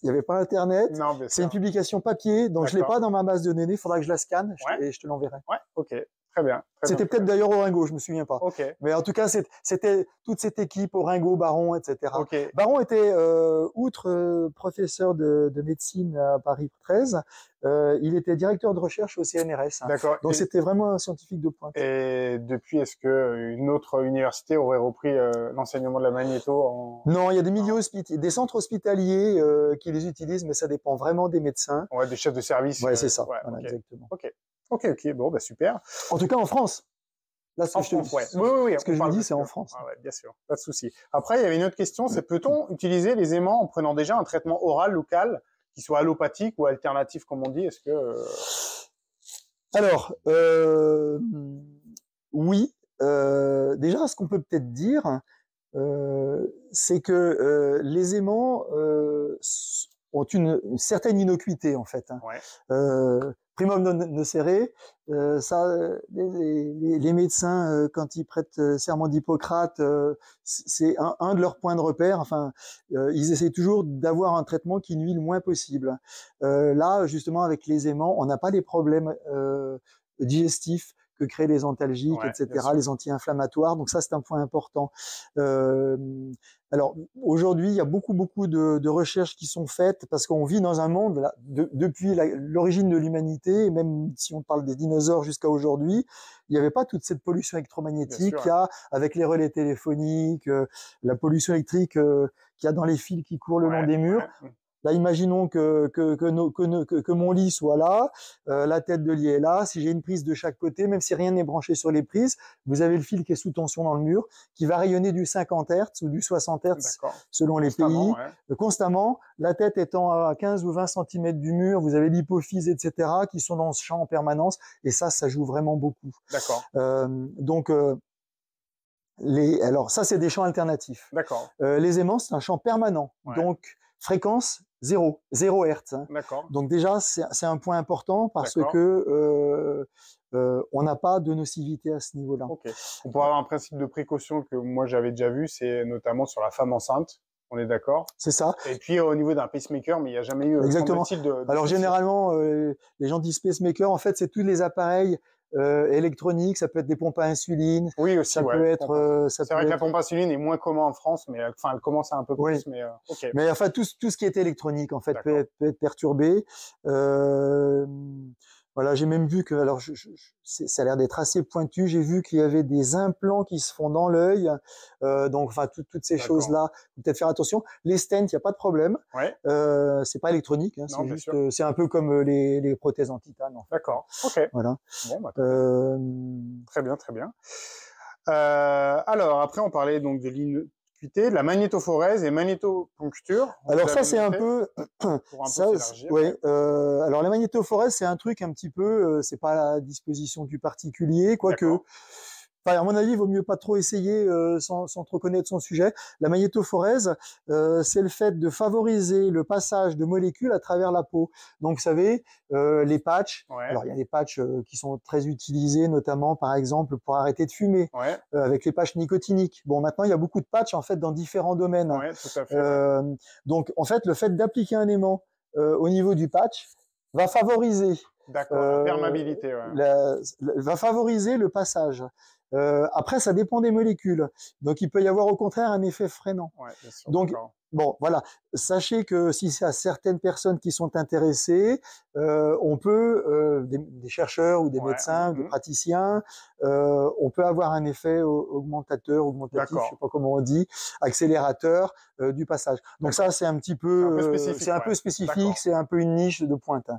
n'y avait pas Internet. C'est une publication papier, donc je l'ai pas dans ma base de données. Il faudra que je la scanne et je te l'enverrai. Ouais. Ok. Très bien. C'était peut-être d'ailleurs Oringo, je me souviens pas. Okay. Mais en tout cas, c'était toute cette équipe, Oringo, Baron, etc. Okay. Baron était, outre professeur de médecine à Paris 13, il était directeur de recherche au CNRS. D'accord. Donc c'était vraiment un scientifique de pointe. Et depuis, est-ce que une autre université aurait repris l'enseignement de la magnéto Non, il y a des milieux des centres hospitaliers qui les utilisent, mais ça dépend vraiment des médecins. Ouais, des chefs de service. Ouais, c'est ça. Ouais, voilà, exactement. Ok. Bon, bah super. En tout cas, en France. Là, ce que je te dis, ce que je vous dis, c'est en France. Ah ouais, bien sûr, pas de souci. Après, il y avait une autre question, c'est peut-on utiliser les aimants en prenant déjà un traitement oral local, qui soit allopathique ou alternatif, comme on dit? Est-ce que Alors, oui. Déjà, ce qu'on peut peut-être dire, c'est que les aimants ont une certaine innocuité en fait. Hein. Ouais. Primum nocere, ça, les médecins, quand ils prêtent serment d'Hippocrate, c'est un de leurs points de repère. Enfin, ils essaient toujours d'avoir un traitement qui nuit le moins possible. Là, justement, avec les aimants, on n'a pas les problèmes digestifs que créent les antalgiques, etc., les anti-inflammatoires. Donc ça, c'est un point important. Alors aujourd'hui, il y a beaucoup de recherches qui sont faites parce qu'on vit dans un monde là, depuis l'origine de l'humanité, et même si on parle des dinosaures jusqu'à aujourd'hui, il n'y avait pas toute cette pollution électromagnétique qu'il y a avec les relais téléphoniques, la pollution électrique qu'il y a dans les fils qui courent le long des murs. Là, imaginons que mon lit soit là, la tête de lit est là. Si j'ai une prise de chaque côté, même si rien n'est branché sur les prises, vous avez le fil qui est sous tension dans le mur, qui va rayonner du 50 Hz ou du 60 Hz selon les pays. Constamment, la tête étant à 15 ou 20 cm du mur, vous avez l'hypophyse, etc., qui sont dans ce champ en permanence. Et ça joue vraiment beaucoup. D'accord. Donc, alors ça, c'est des champs alternatifs. D'accord. Les aimants, c'est un champ permanent. Donc, fréquence 0 Hz. Hein. D'accord. Donc déjà, c'est un point important parce que on n'a pas de nocivité à ce niveau-là. Okay. On pourrait avoir un principe de précaution que moi j'avais déjà vu, c'est notamment sur la femme enceinte. On est d'accord? C'est ça. Et puis au niveau d'un pacemaker, mais il n'y a jamais eu. Exactement. Alors généralement, les gens disent pacemaker, en fait, c'est tous les appareils électroniques, ça peut être des pompes à insuline. Oui, aussi, ça peut être. C'est vrai que la pompe à insuline est moins commune en France, mais enfin, elle commence à un peu plus. Mais, okay. Mais enfin, tout ce qui est électronique, en fait, peut être perturbé. Voilà, j'ai même vu que, alors, ça a l'air d'être assez pointu. J'ai vu qu'il y avait des implants qui se font dans l'œil. Donc, enfin, toutes ces choses-là, faut peut-être faire attention. Les stents, il n'y a pas de problème. Ouais. C'est pas électronique, hein, c'est juste, c'est un peu comme les prothèses en titane. En fait. D'accord. Ok. Voilà. Bon, bah, très bien, très bien. Alors, après, on parlait donc de l'innocuité, de la magnétophorèse et magnétoponcture. Alors ça, c'est un peu... alors la magnétophorèse, c'est un truc un petit peu... c'est pas à la disposition du particulier, quoique... Enfin, à mon avis, il vaut mieux pas trop essayer sans trop connaître son sujet. La magnétophorèse, c'est le fait de favoriser le passage de molécules à travers la peau. Donc, vous savez, les patchs. Alors, il y a des patchs qui sont très utilisés, notamment, par exemple, pour arrêter de fumer, avec les patchs nicotiniques. Bon, maintenant, il y a beaucoup de patchs, en fait, dans différents domaines. Tout à fait. Donc, en fait, le fait d'appliquer un aimant au niveau du patch va favoriser... la perméabilité. Va favoriser le passage. Après, ça dépend des molécules. Donc, il peut y avoir au contraire un effet freinant. Bien sûr, donc, bon, voilà. Sachez que si c'est à certaines personnes qui sont intéressées, on peut, des chercheurs ou des médecins, des praticiens, on peut avoir un effet augmentatif, je sais pas comment on dit, accélérateur du passage. Donc ça, c'est un petit peu, c'est un peu spécifique, c'est un peu une niche de pointe.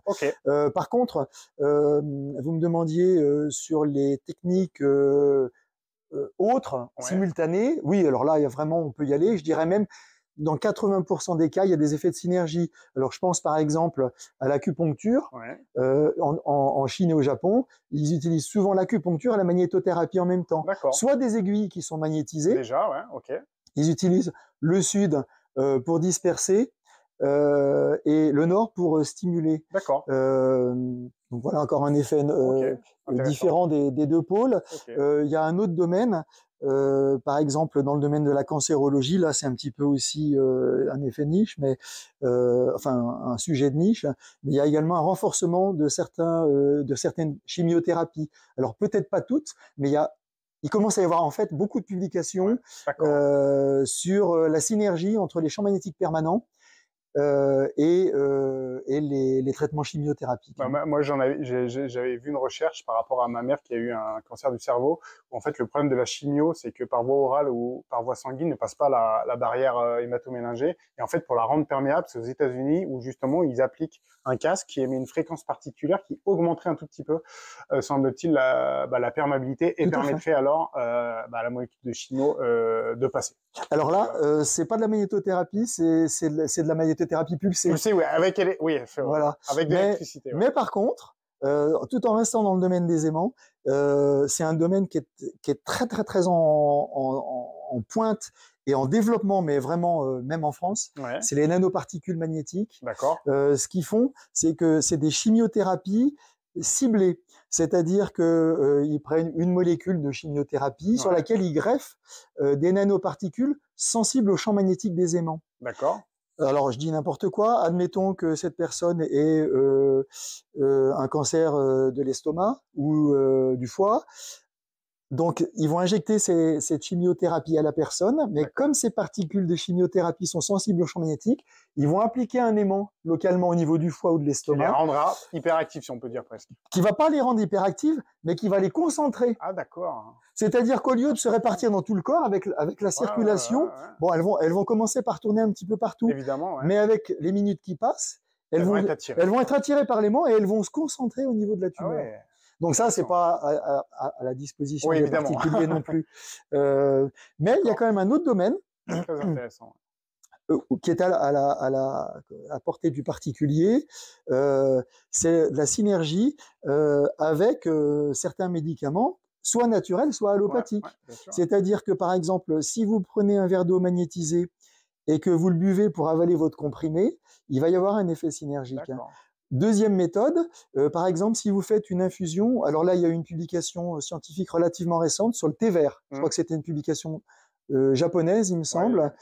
Par contre, vous me demandiez sur les techniques autres, simultanées. Oui, alors là, il y a vraiment, on peut y aller. Je dirais même, dans 80% des cas, il y a des effets de synergie. Alors, je pense par exemple à l'acupuncture. En Chine et au Japon, ils utilisent souvent l'acupuncture et la magnétothérapie en même temps. Soit des aiguilles qui sont magnétisées. Déjà, Ils utilisent le sud pour disperser et le nord pour stimuler. Donc voilà encore un effet différent des deux pôles. Il y a un autre domaine, par exemple dans le domaine de la cancérologie, là c'est un petit peu aussi un effet niche, mais enfin un sujet de niche. Mais il y a également un renforcement de certaines chimiothérapies. Alors peut-être pas toutes, mais il commence à y avoir en fait beaucoup de publications sur la synergie entre les champs magnétiques permanents et les traitements chimiothérapiques. Moi, j'avais vu une recherche par rapport à ma mère qui a eu un cancer du cerveau, où en fait le problème de la chimio, c'est que par voie orale ou par voie sanguine ne passe pas la barrière hématoméningée. Et en fait, pour la rendre perméable, c'est aux États-Unis où justement ils appliquent un casque qui émet une fréquence particulière qui augmenterait un tout petit peu, semble-t-il, la perméabilité et permettrait alors à la molécule de chimio de passer. Alors là, c'est pas de la magnétothérapie, c'est de la magnétothérapie pulsée. Pulsée, oui, avec voilà. Avec de l'électricité. Mais par contre, tout en restant dans le domaine des aimants, c'est un domaine qui est très très très en pointe et en développement, mais vraiment même en France. C'est les nanoparticules magnétiques. Ce qu'ils font, c'est que c'est des chimiothérapies ciblées. C'est-à-dire que ils prennent une molécule de chimiothérapie sur laquelle ils greffent des nanoparticules sensibles au champ magnétique des aimants. Alors, je dis n'importe quoi. Admettons que cette personne ait un cancer de l'estomac ou du foie. Donc, ils vont injecter cette chimiothérapie à la personne, mais comme ces particules de chimiothérapie sont sensibles au champ magnétique, ils vont appliquer un aimant localement au niveau du foie ou de l'estomac. Qui les rendra hyperactifs, si on peut dire presque. Qui va pas les rendre hyperactifs, mais qui va les concentrer. Ah, d'accord. C'est-à-dire qu'au lieu de se répartir dans tout le corps avec la circulation, bon, elles vont commencer par tourner un petit peu partout. Évidemment, mais avec les minutes qui passent, elles vont être attirées par l'aimant et elles vont se concentrer au niveau de la tumeur. Donc ça, c'est pas à la disposition des particuliers non plus. Mais il y a quand même un autre domaine très intéressant. Qui est à la portée du particulier, c'est la synergie avec certains médicaments, soit naturels, soit allopathiques. C'est-à-dire que, par exemple, si vous prenez un verre d'eau magnétisé et que vous le buvez pour avaler votre comprimé, il va y avoir un effet synergique. Deuxième méthode, par exemple, si vous faites une infusion, alors là, il y a eu une publication scientifique relativement récente sur le thé vert. Je crois que c'était une publication japonaise, il me semble,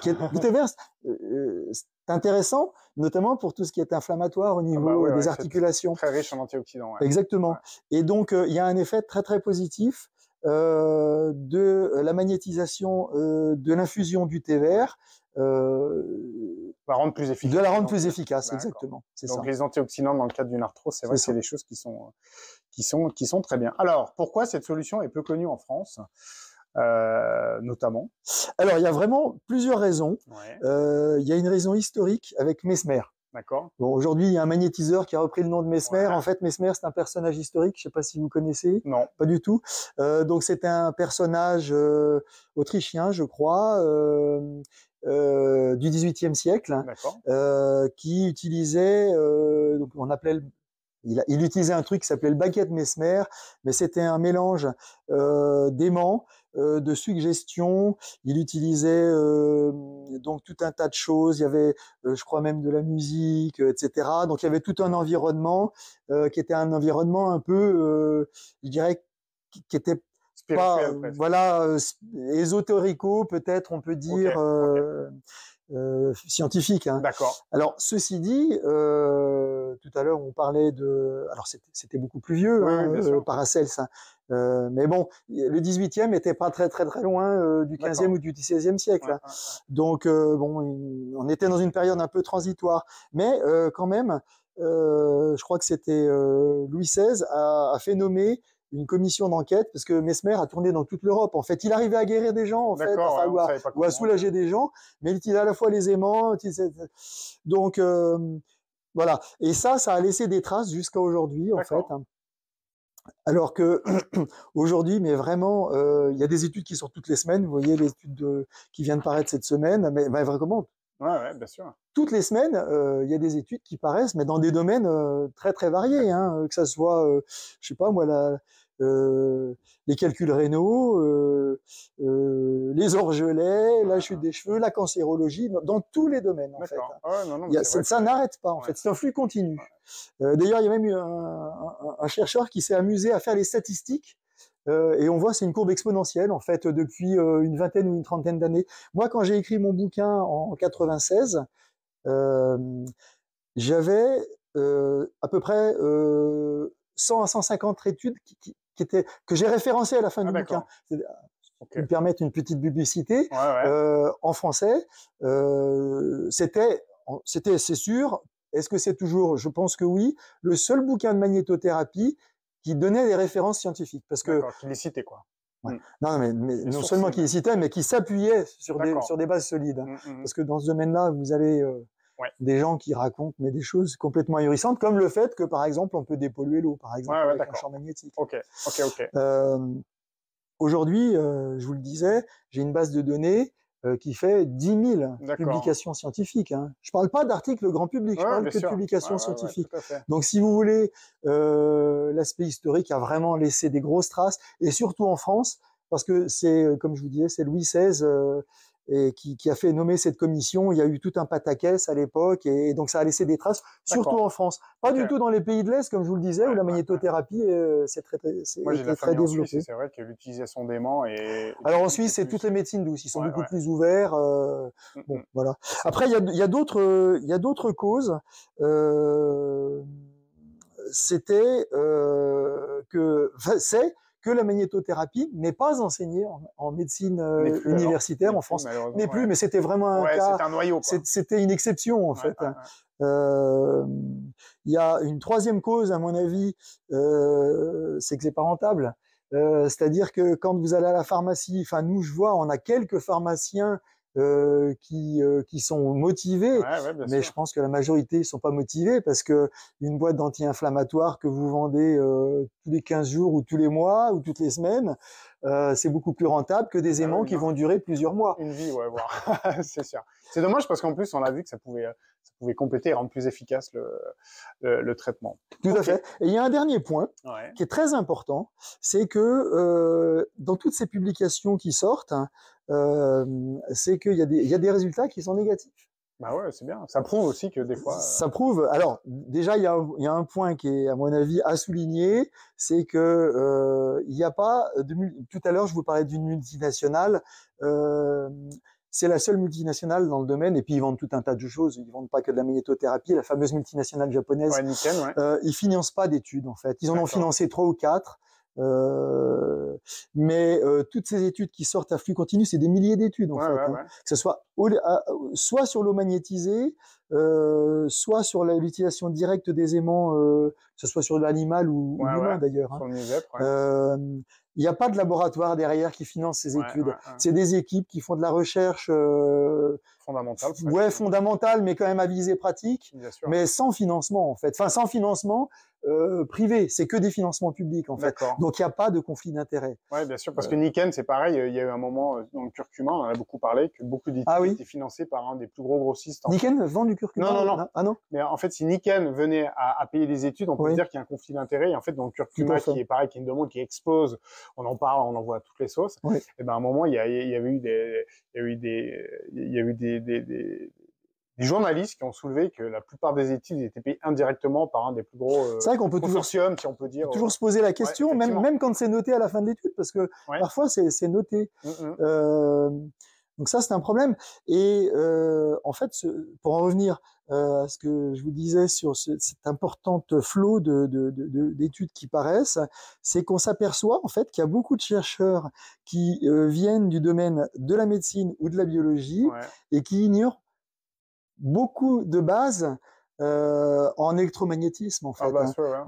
qui est du thé vert. C'est intéressant, notamment pour tout ce qui est inflammatoire au niveau des articulations. Très riche en antioxydants. Ouais. Exactement. Ouais. Et donc, il y a un effet très très positif de la magnétisation de l'infusion du thé vert. La rendre plus efficace. De la rendre plus efficace, exactement. Donc les antioxydants dans le cadre d'une arthrose, c'est vrai que c'est des choses qui sont très bien. Alors, pourquoi cette solution est peu connue en France, notamment? Alors, il y a vraiment plusieurs raisons. Ouais. Il y a une raison historique avec Mesmer. D'accord. Bon, aujourd'hui, il y a un magnétiseur qui a repris le nom de Mesmer. Ouais. En fait, Mesmer, c'est un personnage historique. Je ne sais pas si vous connaissez. Non. Pas du tout. Donc, c'était un personnage autrichien, je crois, du XVIIIe siècle, qui utilisait, donc on appelait, il utilisait un truc qui s'appelait le baguette Mesmer, mais c'était un mélange d'aimant, de suggestions. Il utilisait donc tout un tas de choses. Il y avait, je crois même de la musique, etc. Donc il y avait tout un environnement qui était un environnement un peu, je dirais, qui était pas, voilà, ésotérico, peut-être, on peut dire, scientifique. Hein. D'accord. Alors, ceci dit, tout à l'heure, on parlait de... Alors, c'était beaucoup plus vieux, Paracels. Hein. Mais bon, le 18e n'était pas très, très, très loin du 15e ou du 16e siècle. Hein. Donc, bon, on était dans une période un peu transitoire. Mais quand même, je crois que c'était Louis XVI a fait nommer une commission d'enquête, parce que Mesmer a tourné dans toute l'Europe. En fait, il arrivait à guérir des gens, en fait, enfin, ou à soulager des gens, mais il utilisait à la fois les aimants. Donc, voilà. Et ça a laissé des traces jusqu'à aujourd'hui, en fait. Alors que aujourd'hui, mais vraiment, il y a des études qui sortent toutes les semaines. Vous voyez les études qui viennent de paraître cette semaine, mais vraiment. Ouais, bien sûr. Toutes les semaines, il y a des études qui paraissent, mais dans des domaines très très variés, hein, que ça soit, je sais pas moi, les calculs rénaux, les orgelets, la chute des cheveux, la cancérologie, dans tous les domaines en fait. Ça n'arrête pas en fait, c'est un flux continu. D'ailleurs, il y a même eu un chercheur qui s'est amusé à faire les statistiques. Et on voit c'est une courbe exponentielle en fait depuis une vingtaine ou une trentaine d'années. Moi, quand j'ai écrit mon bouquin en 96, j'avais à peu près 100 à 150 études que j'ai référencées à la fin du bouquin. Qui me permettent une petite publicité en français. C'est sûr. Est-ce que c'est toujours? Je pense que oui. Le seul bouquin de magnétothérapie qui donnait des références scientifiques, parce que qui les citait quoi. Ouais. Non, mais non seulement qui les citait, mais qui s'appuyait sur des bases solides. Parce que dans ce domaine-là, vous avez des gens qui racontent des choses complètement ahurissantes, comme le fait que, par exemple, on peut dépolluer l'eau, par exemple, avec un champ magnétique. Aujourd'hui, je vous le disais, j'ai une base de données qui fait 10 000 publications scientifiques. Hein. Je ne parle pas d'articles grand public, je parle que de publications scientifiques. Donc, si vous voulez, l'aspect historique a vraiment laissé des grosses traces, et surtout en France, parce que c'est, comme je vous disais, c'est Louis XVI qui a fait nommer cette commission. Il y a eu tout un pataquès à l'époque, et donc ça a laissé des traces, surtout en France. Pas du tout dans les pays de l'Est, comme je vous le disais, où la magnétothérapie c'est très développée. C'est vrai que l'utilisation d'aimants est... Alors en Suisse, c'est toutes les médecines douces, ils sont beaucoup plus ouverts. Bon, voilà. Après, il y a d'autres causes. C'était que la magnétothérapie n'est pas enseignée en médecine universitaire en France. N'est plus, mais c'était vraiment un cas. C'était un noyau. C'était une exception, en fait. Il y a une troisième cause, à mon avis, c'est que c'est pas rentable. C'est-à-dire que quand vous allez à la pharmacie, enfin nous, je vois, on a quelques pharmaciens qui sont motivés, mais je pense que la majorité ne sont pas motivés, parce que une boîte d'anti-inflammatoires que vous vendez tous les 15 jours ou tous les mois ou toutes les semaines, c'est beaucoup plus rentable que des aimants qui vont durer plusieurs mois. Une vie, voilà. C'est sûr. C'est dommage parce qu'en plus, on a vu que ça pouvait compléter et rendre plus efficace le traitement. Tout à fait. Et il y a un dernier point qui est très important, c'est que dans toutes ces publications qui sortent, c'est qu'il y a des résultats qui sont négatifs. Bah ouais, c'est bien. Ça prouve aussi que des fois. Ça prouve. Alors déjà, il y a un point qui est, à mon avis, à souligner, c'est que il n'y a pas tout à l'heure, je vous parlais d'une multinationale. C'est la seule multinationale dans le domaine, et puis ils vendent tout un tas de choses. Ils vendent pas que de la magnétothérapie. La fameuse multinationale japonaise. Ouais, Nikken, ouais. Ils financent pas d'études en fait. Ils en ont financé 3 ou 4. Mais toutes ces études qui sortent à flux continu, c'est des milliers d'études en fait. Ouais. Que ce soit soit sur l'eau magnétisée, soit sur l'utilisation directe des aimants, que ce soit sur l'animal ou l'humain d'ailleurs. Sur le mieux-être, il n'y a pas de laboratoire derrière qui finance ces études. C'est des équipes qui font de la recherche fondamentale, mais quand même à visée pratique, mais sans financement en fait. Enfin, sans financement privé, c'est que des financements publics en fait. Donc il n'y a pas de conflit d'intérêts. Oui, bien sûr, parce que Nikken, c'est pareil. Il y a eu un moment dans le curcuma, on en a beaucoup parlé, que beaucoup d'études étaient financées par un des plus gros grossistes. Nikken vend du curcuma? Non. Ah non. Mais en fait, si Nikken venait à payer des études, on peut dire qu'il y a un conflit d'intérêts. Et en fait, dans le curcuma, qui est pareil, qui est une demande qui explose, on en parle, on en voit à toutes les sauces. Et ben à un moment, il y avait eu des journalistes qui ont soulevé que la plupart des études étaient payées indirectement par un des plus gros consortiums, si on peut dire. Toujours se poser la question, même quand c'est noté à la fin de l'étude, parce que parfois c'est noté. Donc ça, c'est un problème. Et en fait, pour en revenir à ce que je vous disais sur cette importante flot d'études qui paraissent, c'est qu'on s'aperçoit en fait qu'il y a beaucoup de chercheurs qui viennent du domaine de la médecine ou de la biologie et qui ignorent beaucoup de bases en électromagnétisme en fait,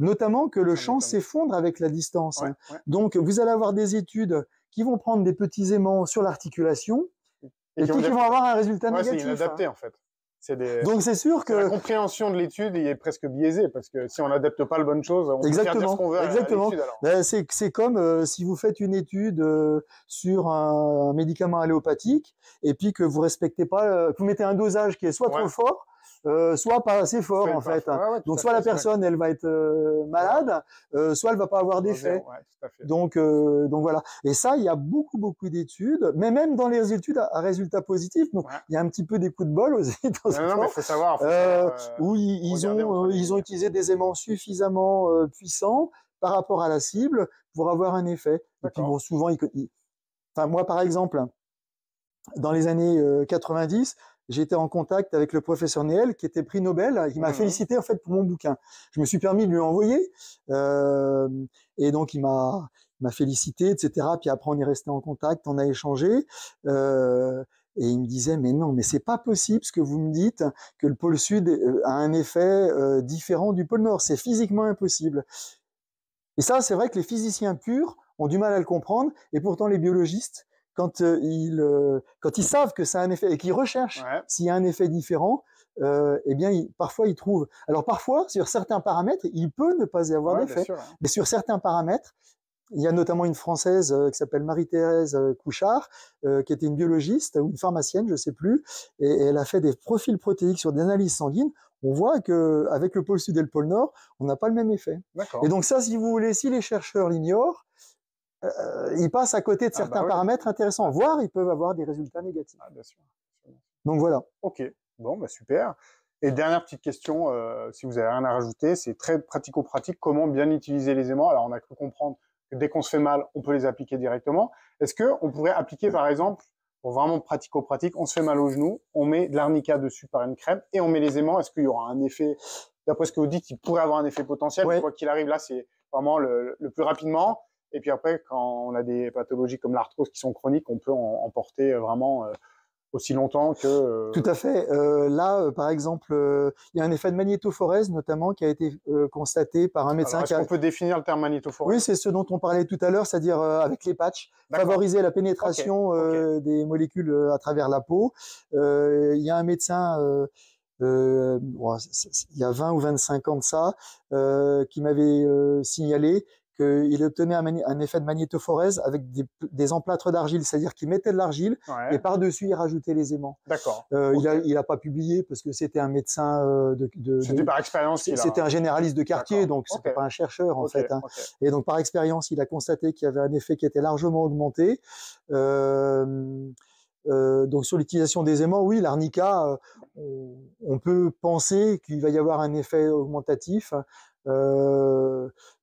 notamment que le champ s'effondre avec la distance. Donc vous allez avoir des études qui vont prendre des petits aimants sur l'articulation et puis qui vont avoir un résultat négatif. C'est inadapté en fait. Donc c'est sûr que la compréhension de l'étude est presque biaisée parce que si on n'adapte pas la bonne chose, on peut faire dire ce qu'on veut à l'étude. C'est comme si vous faites une étude sur un médicament allopathique et puis que vous respectez pas, que vous mettez un dosage qui est soit trop fort, soit pas assez fort en fait. Donc soit la personne elle va être malade, soit elle va pas avoir d'effet. Donc voilà. Et ça, il y a beaucoup d'études, mais même dans les études à résultats positifs. Donc il y a un petit peu des coups de bol aussi dans ce temps. Faut savoir. Où ils ont utilisé des aimants suffisamment puissants par rapport à la cible pour avoir un effet. Et puis bon, souvent, enfin moi par exemple, dans les années 90. J'étais en contact avec le professeur Néel, qui était prix Nobel. Il m'a félicité en fait pour mon bouquin. Je me suis permis de lui envoyer, et donc il m'a félicité, etc. Puis après on est resté en contact, on a échangé, et il me disait mais non, mais c'est pas possible ce que vous me dites que le pôle sud a un effet différent du pôle nord. C'est physiquement impossible. Et ça, c'est vrai que les physiciens purs ont du mal à le comprendre, et pourtant les biologistes, quand ils savent que ça a un effet et qu'ils recherchent s'il y a un effet différent, eh bien, parfois ils trouvent. Alors parfois, sur certains paramètres, il peut ne pas y avoir d'effet. Mais sur certains paramètres, il y a notamment une Française qui s'appelle Marie-Thérèse Couchard, qui était une biologiste ou une pharmacienne, je sais plus, et elle a fait des profils protéiques sur des analyses sanguines. On voit que avec le pôle sud et le pôle nord, on n'a pas le même effet. Et donc ça, si vous voulez, si les chercheurs l'ignorent, ils passent à côté de certains paramètres intéressants, voire ils peuvent avoir des résultats négatifs. Bien sûr. Donc voilà. Ok, bon, super. Et dernière petite question, si vous avez rien à rajouter, c'est très pratico-pratique, comment bien utiliser les aimants. Alors on a cru comprendre que dès qu'on se fait mal, on peut les appliquer directement. Est-ce qu'on pourrait appliquer par exemple, pour vraiment pratico-pratique, on se fait mal au genou, on met de l'arnica dessus par une crème et on met les aimants, est-ce qu'il y aura un effet, d'après ce que vous dites, il pourrait avoir un effet potentiel, quoi qu'il arrive, là c'est vraiment le plus rapidement. Et puis après, quand on a des pathologies comme l'arthrose qui sont chroniques, on peut en porter vraiment aussi longtemps que... Tout à fait. Là, par exemple, il y a un effet de magnétophorèse, notamment, qui a été constaté par un médecin. Est-ce qu'on peut définir le terme magnétophorèse? Oui, c'est ce dont on parlait tout à l'heure, c'est-à-dire avec les patchs, favoriser la pénétration des molécules à travers la peau. Il y a un médecin... il y a 20 ou 25 ans de ça, qui m'avait signalé qu'il obtenait un effet de magnétophorèse avec des emplâtres d'argile, c'est-à-dire qu'il mettait de l'argile et par-dessus il rajoutait les aimants. D'accord. Il a pas publié parce que c'était un médecin c'était par expérience. C'était un généraliste de quartier, donc c'était pas un chercheur en fait. Et donc par expérience, il a constaté qu'il y avait un effet qui était largement augmenté. Donc sur l'utilisation des aimants, oui, l'arnica, on peut penser qu'il va y avoir un effet augmentatif.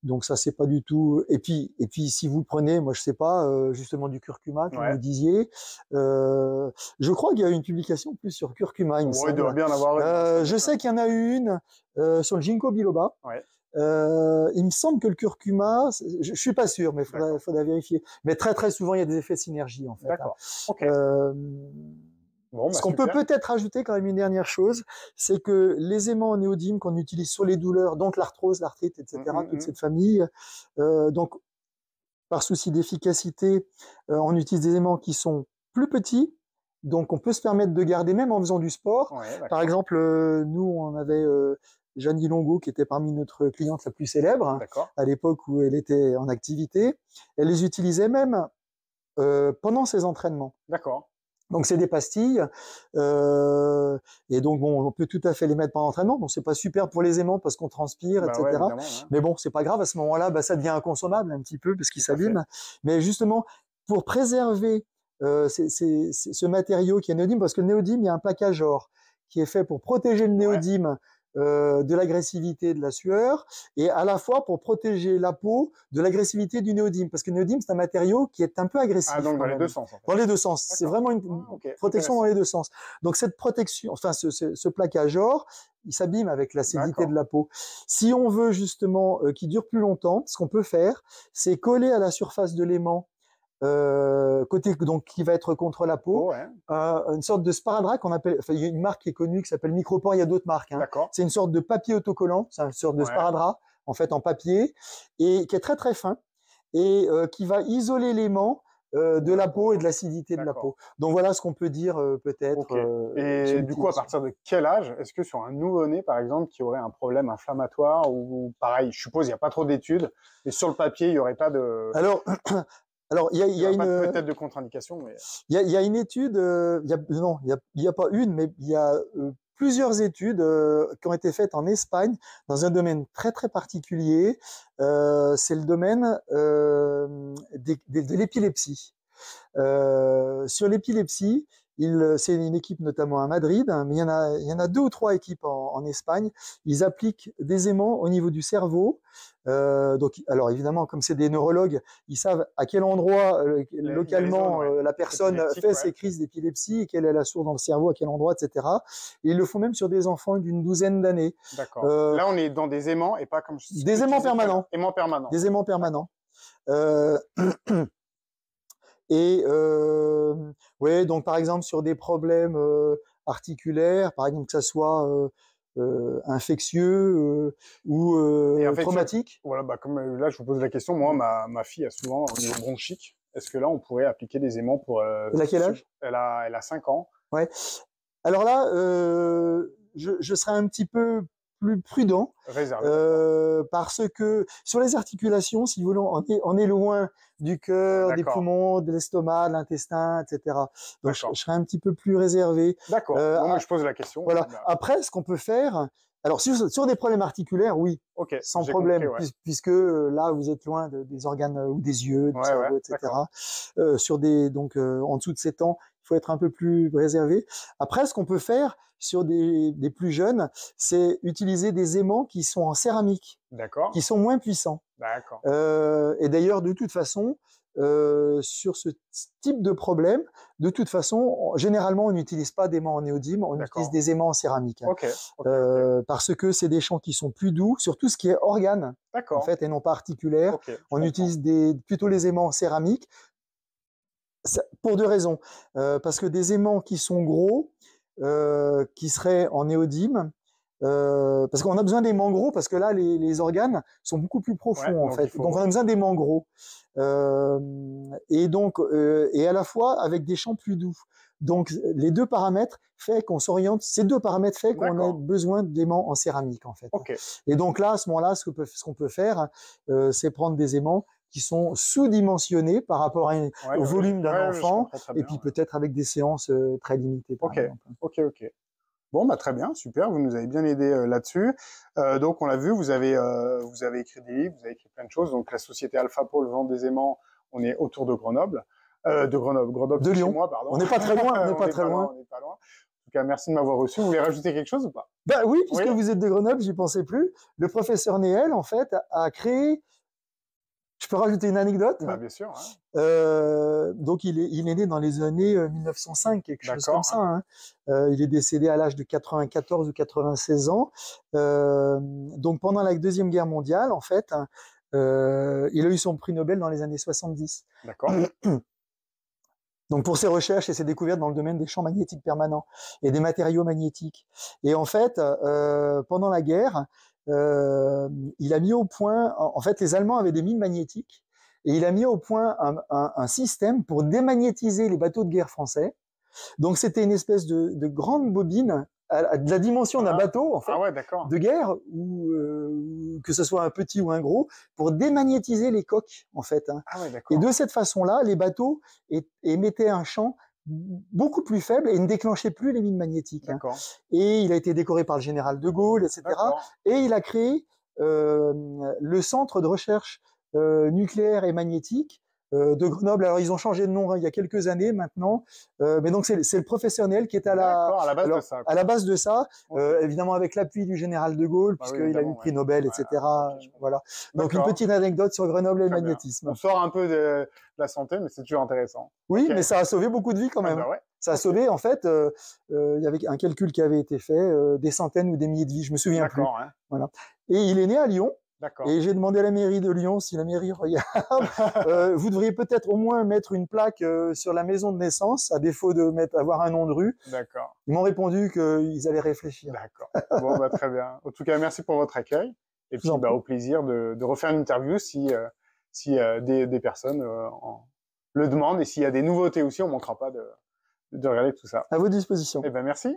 Donc ça c'est pas du tout. Et puis si vous prenez, moi je sais pas, justement du curcuma comme vous disiez, je crois qu'il y a une publication plus sur curcuma. Il doit bien en avoir une. Je sais qu'il y en a une sur le ginkgo biloba. Il me semble que le curcuma, je suis pas sûr, mais faudra vérifier. Mais très très souvent il y a des effets de synergie en fait. D'accord. Bon, ce qu'on peut peut-être ajouter quand même une dernière chose, c'est que les aimants en néodyme qu'on utilise sur les douleurs, donc l'arthrose, l'arthrite, etc., toute cette famille, donc par souci d'efficacité, on utilise des aimants qui sont plus petits, donc on peut se permettre de garder même en faisant du sport. Par exemple, nous on avait Jeanne Longo qui était parmi notre cliente la plus célèbre à l'époque où elle était en activité. Elle les utilisait même pendant ses entraînements. D'accord. Donc c'est des pastilles, et donc bon, on peut tout à fait les mettre pendant l'entraînement. Bon, c'est pas super pour les aimants parce qu'on transpire, etc. Mais bon, c'est pas grave. À ce moment-là, ça devient inconsommable un petit peu parce qu'il s'abîme. Mais justement, pour préserver ce matériau qui est néodyme, parce que le néodyme, il y a un plaquage or qui est fait pour protéger le néodyme de l'agressivité de la sueur et à la fois pour protéger la peau de l'agressivité du néodyme, parce que le néodyme c'est un matériau qui est un peu agressif. Ah, donc dans les deux sens. En fait. Dans les deux sens, c'est vraiment une protection dans les deux sens. Donc cette protection, enfin ce plaquage or, il s'abîme avec l'acidité de la peau. Si on veut justement qu'il dure plus longtemps, ce qu'on peut faire, c'est coller à la surface de l'aimant côté donc qui va être contre la peau, une sorte de sparadrap qu'on appelle, enfin il y a une marque qui est connue qui s'appelle Micropore, il y a d'autres marques. C'est une sorte de papier autocollant, c'est une sorte de sparadrap en fait en papier et qui est très très fin et qui va isoler l'aimant de la peau et de l'acidité de la peau. Donc voilà ce qu'on peut dire peut-être. Et du coup, à partir de quel âge est-ce que sur un nouveau-né, par exemple, qui aurait un problème inflammatoire ou pareil, je suppose il n'y a pas trop d'études, mais sur le papier il n'y aurait pas de. Alors, il y a une peut-être de contre-indication, mais il y a une étude, il y a pas une, mais il y a plusieurs études qui ont été faites en Espagne dans un domaine très très particulier. C'est le domaine de l'épilepsie. Sur l'épilepsie, c'est une équipe notamment à Madrid, mais il y en a 2 ou 3 équipes en Espagne. Ils appliquent des aimants au niveau du cerveau. Donc, alors évidemment, comme c'est des neurologues, ils savent à quel endroit localement la personne fait ses crises d'épilepsie et quelle est la source dans le cerveau, à quel endroit, etc. Et ils le font même sur des enfants d'une douzaine d'années. D'accord. Là, on est dans des aimants et pas comme des aimants permanents. Aimants permanents. Des aimants permanents. Et ouais, donc par exemple sur des problèmes articulaires, par exemple que ça soit infectieux ou traumatique. Voilà, bah comme là je vous pose la question, moi ma fille a souvent au niveau bronchique. Est-ce que là on pourrait appliquer des aimants pour Elle a quel âge? Elle a 5 ans. Ouais. Alors là, je serais un petit peu plus prudent parce que sur les articulations, si vous voulez, on est loin du cœur, des poumons, de l'estomac, de l'intestin, etc. Donc je serais un petit peu plus réservé. D'accord. Moi je pose la question. Voilà. Après, ce qu'on peut faire, alors sur des problèmes articulaires, oui, sans problème, puisque là vous êtes loin des organes ou des yeux, du cerveau, etc. Sur des en dessous de 7 ans, il faut être un peu plus réservé. Après, ce qu'on peut faire sur des plus jeunes, c'est utiliser des aimants qui sont en céramique, qui sont moins puissants. D'accord. Et d'ailleurs, de toute façon, sur ce type de problème, de toute façon, généralement, on n'utilise pas d'aimants en néodyme, on utilise des aimants en céramique. Parce que c'est des champs qui sont plus doux, sur tout ce qui est organes, en fait, et non pas articulaires. On utilise plutôt les aimants en céramique. Pour 2 raisons. Parce que des aimants qui sont gros, qui seraient en néodyme, parce qu'on a besoin d'aimants gros, parce que là, les organes sont beaucoup plus profonds, en fait. Donc, on a besoin d'aimants gros. Et donc, et à la fois avec des champs plus doux. Donc, les 2 paramètres fait qu'on s'oriente, ces 2 paramètres fait qu'on a besoin d'aimants en céramique, en fait. Et donc là, à ce moment-là, ce qu'on peut faire, c'est prendre des aimants qui sont sous-dimensionnés par rapport au volume d'un enfant, et puis peut-être avec des séances très limitées. Ok. Bon, bah très bien, super, vous nous avez bien aidé là-dessus. Donc on l'a vu, vous avez écrit des livres, vous avez écrit plein de choses. Donc la société Alpha Pole vend des aimants, on est autour de Grenoble. De Grenoble. Grenoble, de Lyon. Chez moi, pardon. On n'est pas très loin. On n'est pas très loin. On n'est pas loin. En tout cas, merci de m'avoir reçu. Vous voulez rajouter quelque chose ou pas? Ben oui, puisque vous êtes de Grenoble, j'y pensais plus. Le professeur Néel, en fait, a créé. Je peux rajouter une anecdote? Bah, bien sûr. Hein. Donc il est né dans les années 1905, quelque chose comme ça. Hein. Il est décédé à l'âge de 94 ou 96 ans. Donc pendant la Deuxième Guerre mondiale, en fait, il a eu son prix Nobel dans les années 70. D'accord. Donc pour ses recherches et ses découvertes dans le domaine des champs magnétiques permanents et des matériaux magnétiques. Et en fait, pendant la guerre, il a mis au point, en fait, les Allemands avaient des mines magnétiques, et il a mis au point un système pour démagnétiser les bateaux de guerre français. Donc c'était une espèce de grande bobine de la dimension d'un bateau en fait, de guerre, ou que ce soit un petit ou un gros, pour démagnétiser les coques en fait. Hein. Et de cette façon-là, les bateaux émettaient un champ beaucoup plus faible et ne déclenchait plus les mines magnétiques. Hein. Et il a été décoré par le général de Gaulle, etc. Et il a créé le centre de recherche nucléaire et magnétique de Grenoble. Alors ils ont changé de nom hein, il y a quelques années maintenant, mais donc c'est le professeur Néel qui est à la base de ça, évidemment avec l'appui du général de Gaulle, puisqu'il a eu le prix Nobel, etc. Voilà. Donc une petite anecdote sur Grenoble et le magnétisme. On sort un peu de la santé, mais c'est toujours intéressant. Oui, mais ça a sauvé beaucoup de vies quand même. Ça a sauvé, en fait, il y avait un calcul qui avait été fait, des centaines ou des milliers de vies, je me souviens plus. Hein. Voilà. Et il est né à Lyon. Et j'ai demandé à la mairie de Lyon, si la mairie regarde, vous devriez peut-être au moins mettre une plaque sur la maison de naissance, à défaut de avoir un nom de rue. Ils m'ont répondu qu'ils allaient réfléchir. D'accord. Bon, bah, très bien. En tout cas, merci pour votre accueil. Et puis, au plaisir de refaire une interview si des personnes le demandent. Et s'il y a des nouveautés aussi, on ne manquera pas de regarder tout ça. À votre disposition. Eh ben, merci.